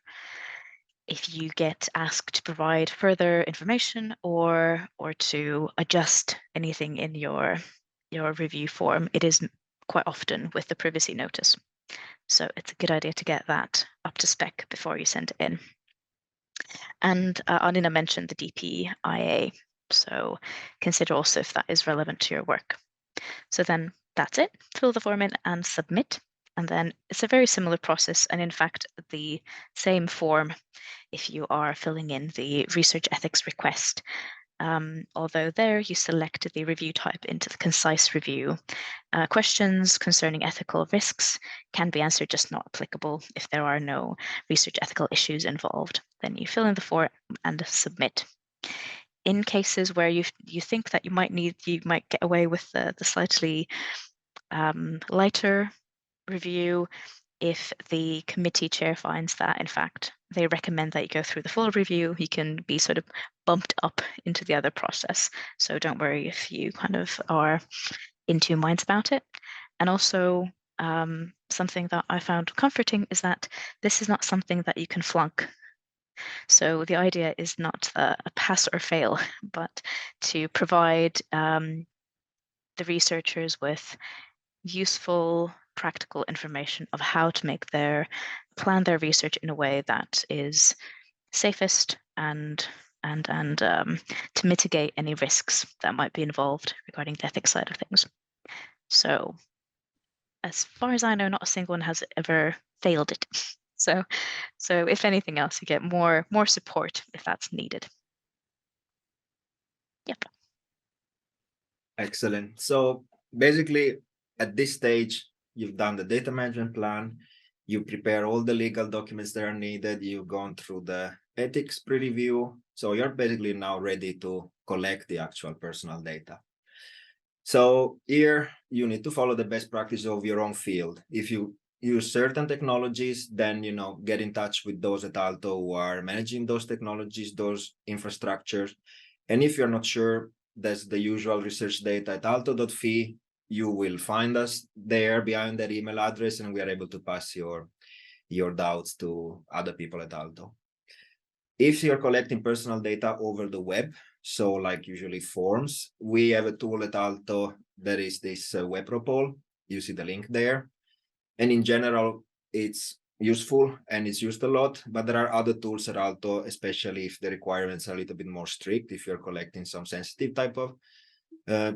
if you get asked to provide further information or to adjust anything in your review form, it is quite often with the privacy notice. So it's a good idea to get that up to spec before you send it in. And Anina mentioned the DPIA, so consider also if that is relevant to your work. So then that's it. Fill the form in and submit. And then it's a very similar process, and in fact, the same form if you are filling in the research ethics request. Although there you select the review type into the concise review. Questions concerning ethical risks can be answered, just not applicable if there are no research ethical issues involved. Then you fill in the form and submit. In cases where you think that you might get away with the slightly lighter review, if the committee chair finds that in fact they recommend that you go through the full review. You can be sort of bumped up into the other process. So don't worry if you kind of are in two minds about it. And also, something that I found comforting is that this is not something that you can flunk. So the idea is not a pass or fail, but to provide the researchers with useful, practical information of how to plan their research in a way that is safest and to mitigate any risks that might be involved regarding the ethics side of things. So as far as I know, not a single one has ever failed it. So if anything else, you get more support if that's needed. Yep. Excellent. So basically, at this stage, you've done the data management plan, you prepare all the legal documents that are needed, you've gone through the ethics pre-review. So you're basically now ready to collect the actual personal data. So here you need to follow the best practice of your own field. If you use certain technologies, then get in touch with those at Aalto who are managing those technologies, those infrastructures. And if you're not sure, that's the usual research data at aalto.fi. You will find us there behind that email address, and we are able to pass your doubts to other people at Aalto. If you're collecting personal data over the web, so like usually forms, we have a tool at Aalto that is this web propol. You see the link there. And in general, it's useful and it's used a lot, but there are other tools at Aalto, especially if the requirements are a little bit more strict, if you're collecting some sensitive type of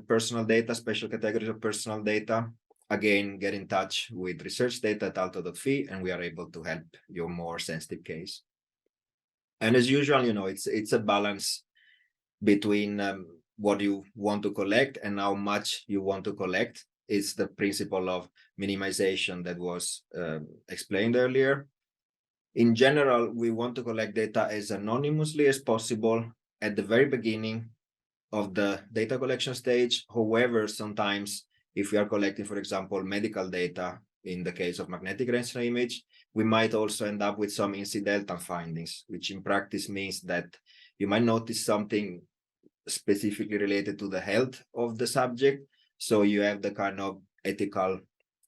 personal data, special categories of personal data. Again, get in touch with research data at aalto.fi, and we are able to help your more sensitive case. And as usual, it's a balance between what you want to collect and how much you want to collect. It's the principle of minimization that was explained earlier. In general, we want to collect data as anonymously as possible at the very beginning of the data collection stage. However, sometimes if we are collecting, for example, medical data, in the case of magnetic resonance image, we might also end up with some incidental findings, which in practice means that you might notice something specifically related to the health of the subject. So you have the kind of ethical,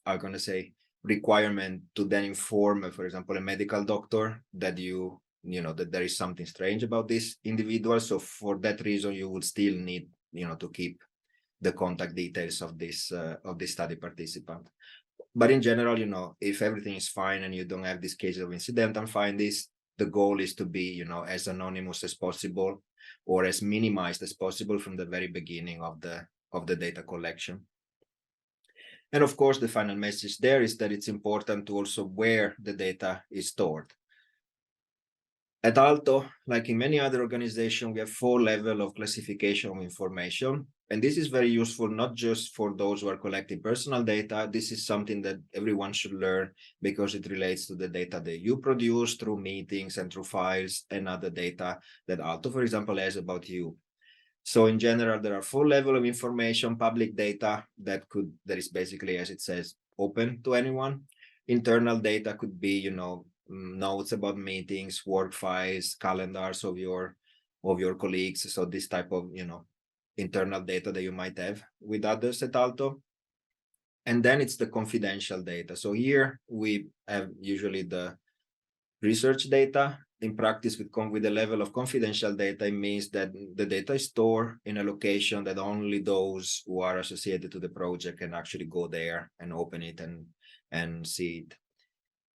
I'm going to say, requirement to then inform, for example, a medical doctor that that there is something strange about this individual. So for that reason, you would still need, to keep the contact details of this study participant. But in general, if everything is fine and you don't have this case of incidental findings, the goal is to be, as anonymous as possible or as minimized as possible from the very beginning of the data collection. And of course, the final message there is that it's important to also where the data is stored. At Aalto, like in many other organizations, we have 4 levels of classification of information. And this is very useful, not just for those who are collecting personal data. This is something that everyone should learn because it relates to the data that you produce through meetings and through files and other data that Aalto, for example, has about you. So in general, there are 4 levels of information: public data that is basically, as it says, open to anyone. Internal data could be, notes about meetings, work files, calendars of your colleagues. So this type of, internal data that you might have with others at Aalto. And then it's the confidential data. So here we have usually the research data. In practice, with the level of confidential data, it means that the data is stored in a location that only those who are associated to the project can actually go there and open it and see it.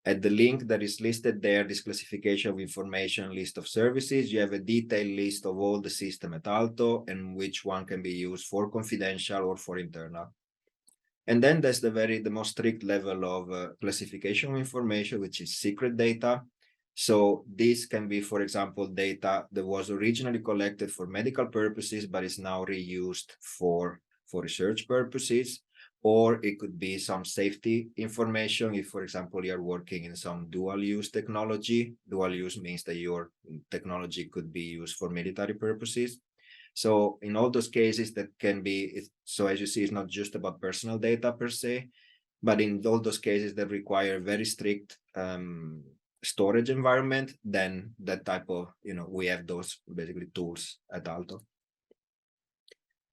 At the link that is listed there, this classification of information list of services, you have a detailed list of all the system at Aalto and which one can be used for confidential or for internal. And then there's the most strict level of classification of information, which is secret data. So this can be, for example, data that was originally collected for medical purposes, but is now reused for research purposes. Or it could be some safety information. If, for example, you're working in some dual-use technology. Dual-use means that your technology could be used for military purposes. So in all those cases, that can be, so as you see, it's not just about personal data per se, but in all those cases that require very strict storage environment, then that type of, we have those basically tools at Aalto.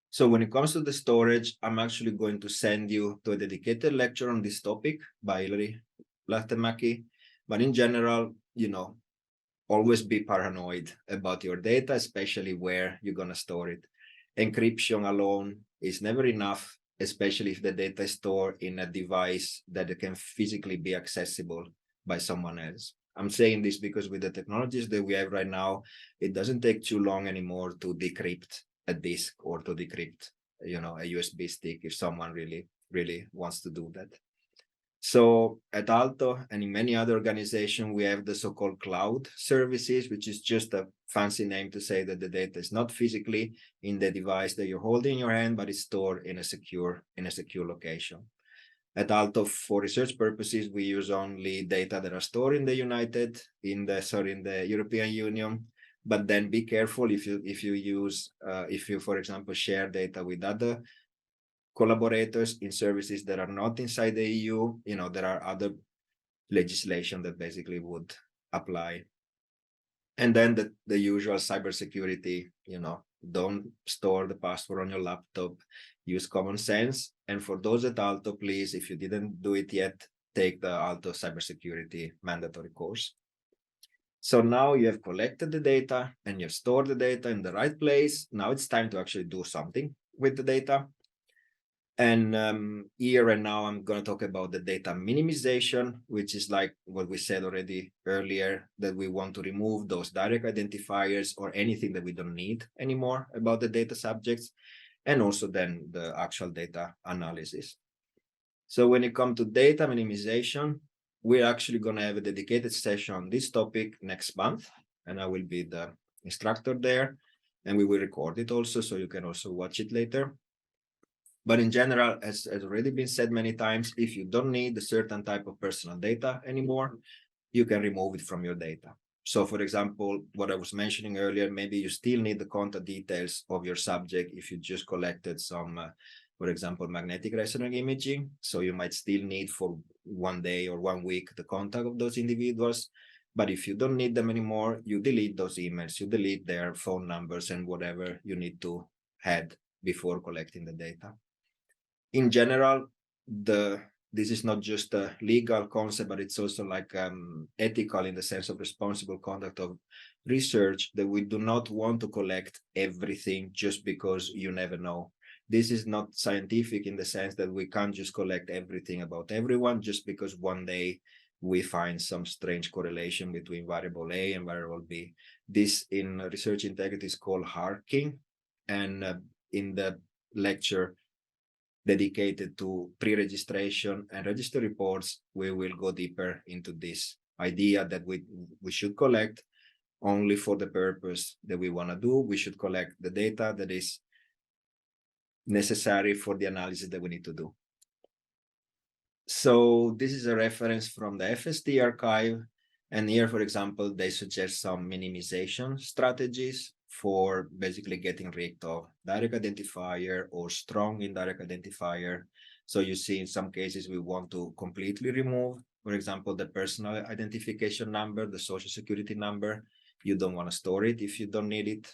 So when it comes to the storage, I'm actually going to send you to a dedicated lecture on this topic by Ilari Lahtemaki. But in general, always be paranoid about your data, especially where you're going to store it. Encryption alone is never enough, especially if the data is stored in a device that can physically be accessible by someone else. I'm saying this because with the technologies that we have right now, it doesn't take too long anymore to decrypt a disk or to decrypt, a USB stick if someone really, really wants to do that. So at Aalto and in many other organizations, we have the so-called cloud services, which is just a fancy name to say that the data is not physically in the device that you're holding in your hand, but it's stored in a secure location. At Aalto, for research purposes, we use only data that are stored in the European Union. But then be careful if you, for example, share data with other collaborators in services that are not inside the EU, there are other legislation that basically would apply. And then the usual cybersecurity, don't store the password on your laptop, use common sense. And for those at Aalto, please, if you didn't do it yet, take the Aalto cybersecurity mandatory course. So now you have collected the data and you've stored the data in the right place. Now it's time to actually do something with the data. And here and now, I'm going to talk about the data minimization, which is like what we said already earlier, that we want to remove those direct identifiers or anything that we don't need anymore about the data subjects, and also then the actual data analysis. So when it comes to data minimization, we're actually going to have a dedicated session on this topic next month, and I will be the instructor there, and we will record it also, so you can also watch it later. But in general, as already been said many times, if you don't need a certain type of personal data anymore, you can remove it from your data. So for example, what I was mentioning earlier, maybe you still need the contact details of your subject if you just collected some, for example, magnetic resonance imaging. So you might still need for 1 day or 1 week the contact of those individuals. But if you don't need them anymore, you delete those emails, you delete their phone numbers and whatever you need to had before collecting the data. In general, this is not just a legal concept, but it's also like ethical in the sense of responsible conduct of research, that we do not want to collect everything just because you never know. This is not scientific in the sense that we can't just collect everything about everyone just because one day we find some strange correlation between variable A and variable B. This in research integrity is called harking. And in the lecture dedicated to pre-registration and register reports, we will go deeper into this idea that we should collect only for the purpose that we want to do. We should collect the data that is necessary for the analysis that we need to do. So this is a reference from the FSD archive. And here, for example, they suggest some minimization strategies for basically getting rid of direct identifier or strong indirect identifier. So you see in some cases we want to completely remove, for example, the personal identification number, the social security number. You don't want to store it if you don't need it.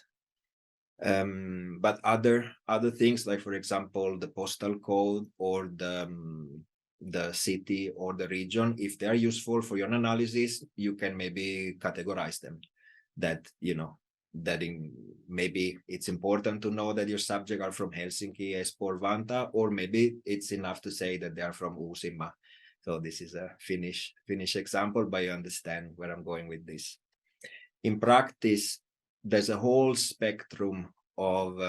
But other things like, for example, the postal code or the city or the region, if they are useful for your analysis, you can maybe categorize them. That maybe it's important to know that your subject are from Helsinki, Espoo, Vantaa, or maybe it's enough to say that they are from Uusimaa. So this is a Finnish example, but you understand where I'm going with this. In practice, there's a whole spectrum of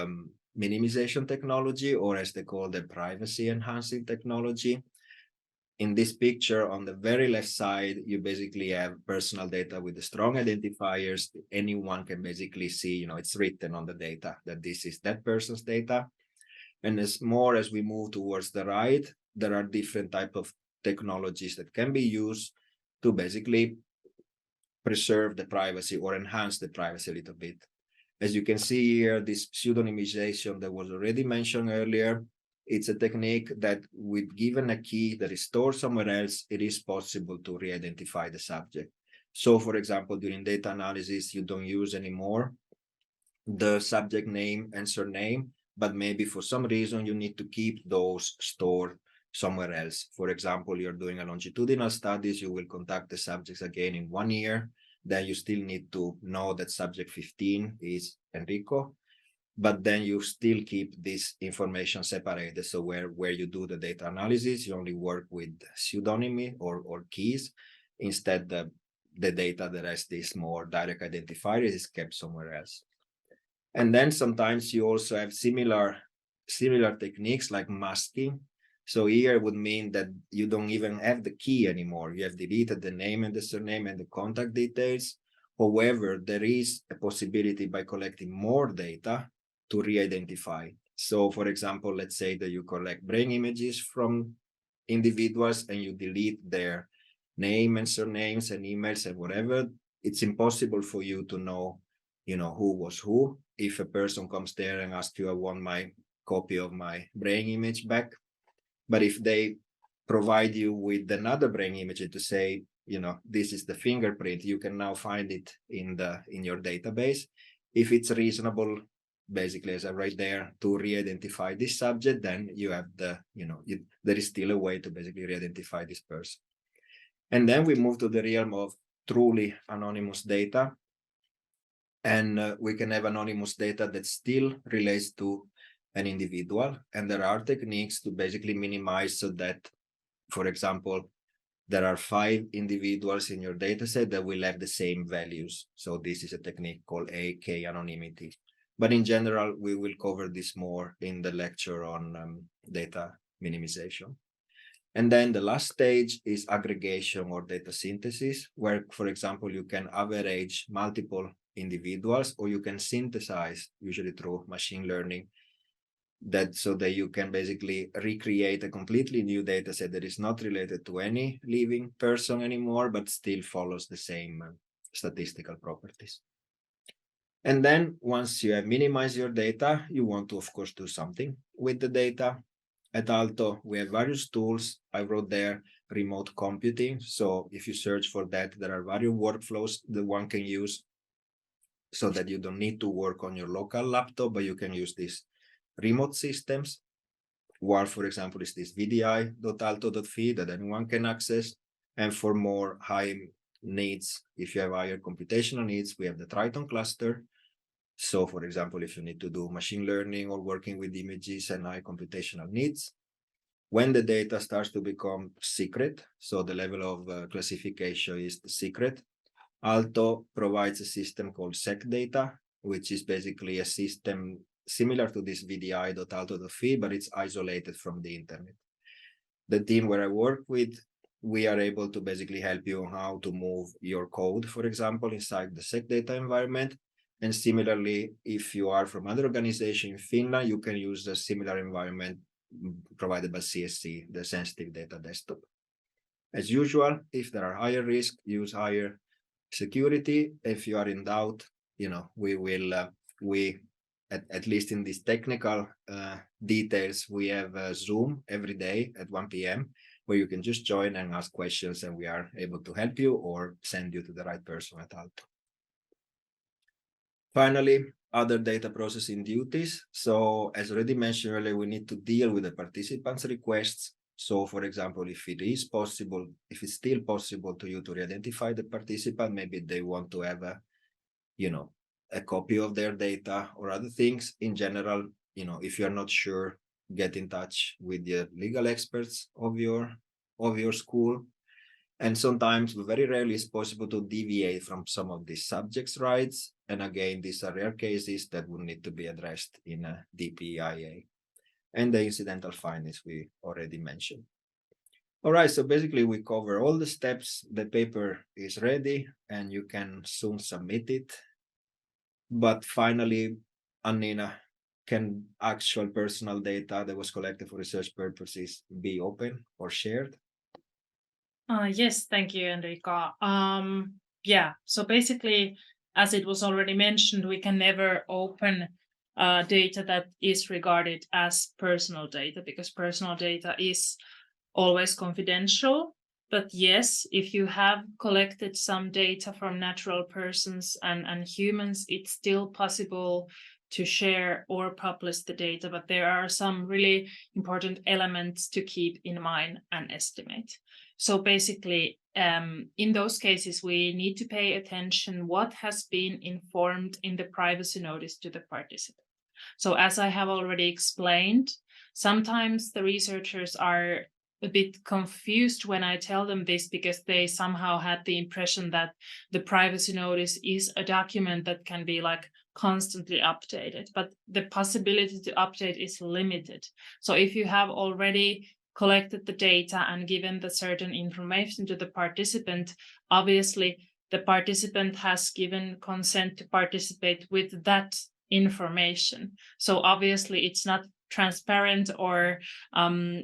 minimization technology, or as they call the privacy enhancing technology. In this picture on the very left side, you basically have personal data with the strong identifiers. Anyone can basically see, it's written on the data that this is that person's data. And as we move towards the right, there are different types of technologies that can be used to basically preserve the privacy or enhance the privacy a little bit. As you can see here, this pseudonymization that was already mentioned earlier, it's a technique that with given a key that is stored somewhere else, it is possible to re-identify the subject. So for example, during data analysis, you don't use anymore the subject name and surname, but maybe for some reason you need to keep those stored somewhere else. For example, you're doing a longitudinal studies, you will contact the subjects again in 1 year, then you still need to know that subject 15 is Enrico, but then you still keep this information separated. So where you do the data analysis, you only work with pseudonymy or keys. Instead, the data, the rest is more direct identifier, is kept somewhere else. And then sometimes you also have similar techniques like masking. So here would mean that you don't even have the key anymore. You have deleted the name and the surname and the contact details. However, there is a possibility by collecting more data to re-identify. So for example, let's say that you collect brain images from individuals and you delete their name and surnames and emails and whatever. It's impossible for you to know, who was who. If a person comes there and asks you, I want my copy of my brain image back. But if they provide you with another brain image to say, this is the fingerprint, you can now find it in your database. If it's reasonable, basically, as I write there, to re-identify this subject, then you have there is still a way to basically re-identify this person. And then we move to the realm of truly anonymous data. And we can have anonymous data that still relates to an individual. And there are techniques to basically minimize so that, for example, there are 5 individuals in your dataset that will have the same values. So this is a technique called AK anonymity. But in general, we will cover this more in the lecture on data minimization. And then the last stage is aggregation or data synthesis, where, for example, you can average multiple individuals, or you can synthesize, usually through machine learning, so that you can basically recreate a completely new data set that is not related to any living person anymore, but still follows the same statistical properties. And then once you have minimized your data, you want to, of course, do something with the data. At Aalto, we have various tools. I wrote there remote computing. So if you search for that, there are various workflows that one can use so that you don't need to work on your local laptop, but you can use these remote systems. One, for example, is this vdi.aalto.fi that anyone can access. And for more high needs, if you have higher computational needs, we have the Triton cluster. So for example, if you need to do machine learning or working with images and high computational needs, when the data starts to become secret, so the level of classification is secret, Aalto provides a system called SecData, which is basically a system similar to this vdi.aalto.fi, but it's isolated from the internet. The team where I work with, we are able to basically help you on how to move your code, for example, inside the SecData environment. And similarly, if you are from other organization in Finland, you can use a similar environment provided by CSC, the Sensitive Data Desktop. As usual, if there are higher risk, use higher security. If you are in doubt, we will, at least in these technical details, we have Zoom every day at 1 p.m. where you can just join and ask questions, and we are able to help you or send you to the right person at Aalto. Finally, other data processing duties. So as already mentioned earlier, we need to deal with the participants' requests. So for example, if it's still possible to you to re-identify the participant, maybe they want to have a copy of their data or other things. In general, if you're not sure, get in touch with the legal experts of your school. And sometimes, very rarely, it's possible to deviate from some of these subjects' rights. And again, these are rare cases that will need to be addressed in a DPIA. And the incidental findings we already mentioned. All right, so basically we cover all the steps. The paper is ready and you can soon submit it. But finally, Annina, can actual personal data that was collected for research purposes be open or shared? Yes, thank you, Enrico. So basically, as it was already mentioned, we can never open data that is regarded as personal data because personal data is always confidential. But yes, if you have collected some data from natural persons and humans, it's still possible to share or publish the data, but there are some really important elements to keep in mind and estimate. So basically, in those cases, we need to pay attention what has been informed in the privacy notice to the participant. So as I have already explained, sometimes the researchers are a bit confused when I tell them this because they somehow had the impression that the privacy notice is a document that can be like constantly updated, but the possibility to update is limited. So if you have already collected the data and given the certain information to the participant, obviously the participant has given consent to participate with that information. So obviously it's not transparent or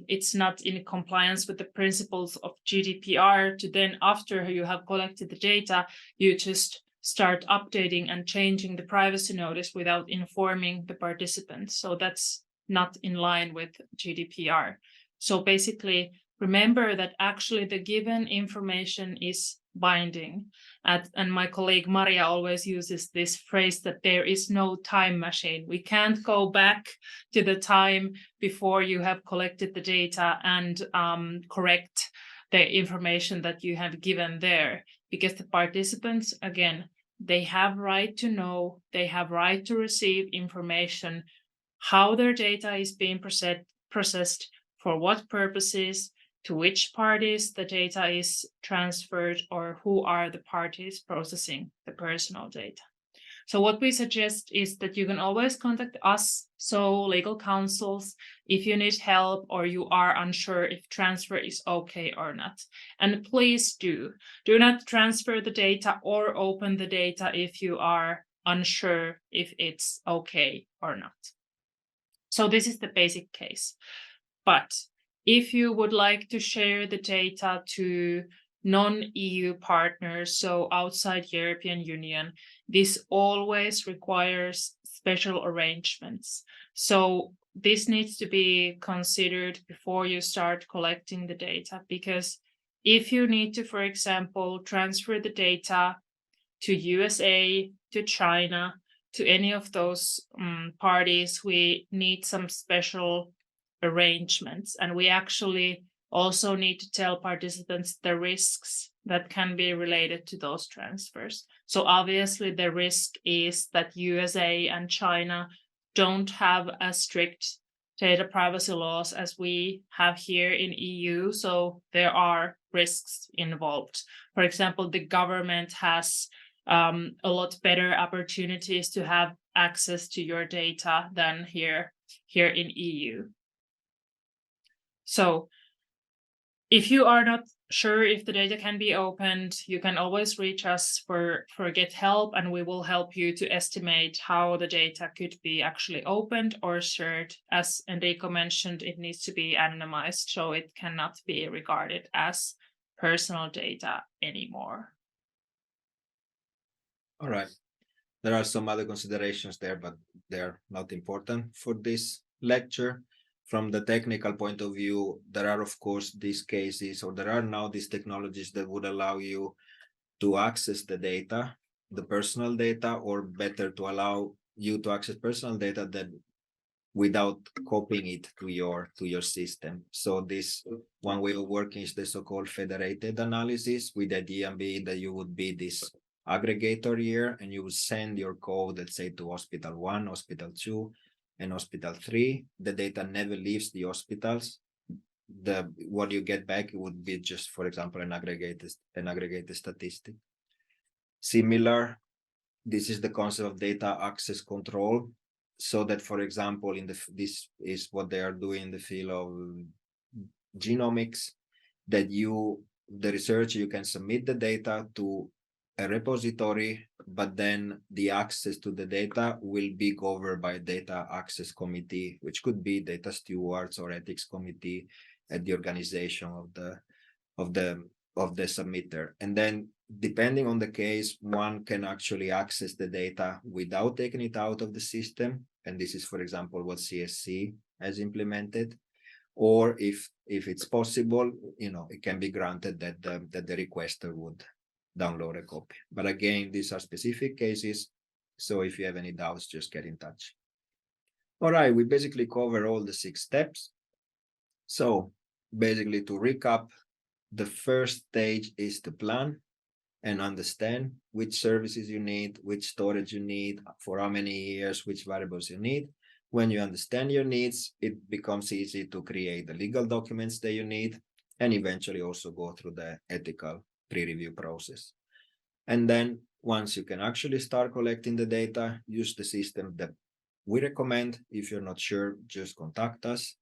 it's not in compliance with the principles of GDPR to then, after you have collected the data, you just start updating and changing the privacy notice without informing the participants. So that's not in line with GDPR. So basically, remember that actually the given information is binding. And my colleague Maria always uses this phrase that there is no time machine. We can't go back to the time before you have collected the data and correct the information that you have given there, because the participants, again, they have right to know, they have right to receive information, how their data is being processed, for what purposes, to which parties the data is transferred, or who are the parties processing the personal data. So what we suggest is that you can always contact us, so legal counsels, if you need help or you are unsure if transfer is okay or not. And please do not transfer the data or open the data if you are unsure if it's okay or not. So this is the basic case. But if you would like to share the data to non-EU partners, so outside European Union, this always requires special arrangements. So this needs to be considered before you start collecting the data, because if you need to, for example, transfer the data to USA, to China, to any of those parties, we need some special arrangements. And we actually also need to tell participants the risks that can be related to those transfers. So obviously the risk is that USA and China don't have as strict data privacy laws as we have here in EU. So there are risks involved. For example, the government has a lot better opportunities to have access to your data than here in EU. So if you are not sure if the data can be opened, you can always reach us for get help, and we will help you to estimate how the data could be actually opened or shared. As Enrico mentioned, it needs to be anonymized, so it cannot be regarded as personal data anymore. All right. There are some other considerations there, but they're not important for this lecture. From the technical point of view, there are, of course, these cases, or there are now these technologies that would allow you to access the data, the personal data, or better, to allow you to access personal data that without copying it to your system. So this one way of working is the so-called federated analysis, with the idea being that you would be this aggregator here, and you would send your code, let's say, to hospital 1, hospital 2, and hospital 3. The data never leaves the hospitals. What you get back would be just, for example, an aggregated statistic. Similar, this is the concept of data access control. So that, for example, this is what they are doing in the field of genomics, that the researcher, you can submit the data to a repository, but then the access to the data will be governed by a data access committee, which could be data stewards or ethics committee at the organization of the submitter. And then, depending on the case, one can actually access the data without taking it out of the system. And this is, for example, what CSC has implemented. or if it's possible, it can be granted that the requester would download a copy. But again, these are specific cases, so if you have any doubts, just get in touch. All right, we basically cover all the 6 steps. So basically, to recap, the first stage is to plan and understand which services you need, which storage you need, for how many years, which variables you need. When you understand your needs, it becomes easy to create the legal documents that you need, and eventually also go through the ethical pre-review process. And then once you can actually start collecting the data, use the system that we recommend. If you're not sure, just contact us,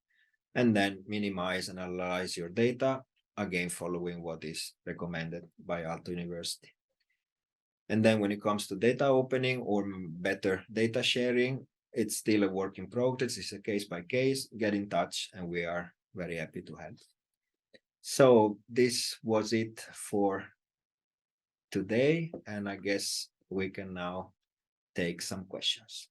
and then minimize and analyze your data, again following what is recommended by Aalto University. And then when it comes to data opening or better data sharing, it's still a work in progress. It's a case by case. Get in touch, and we are very happy to help. So this was it for today, and I guess we can now take some questions.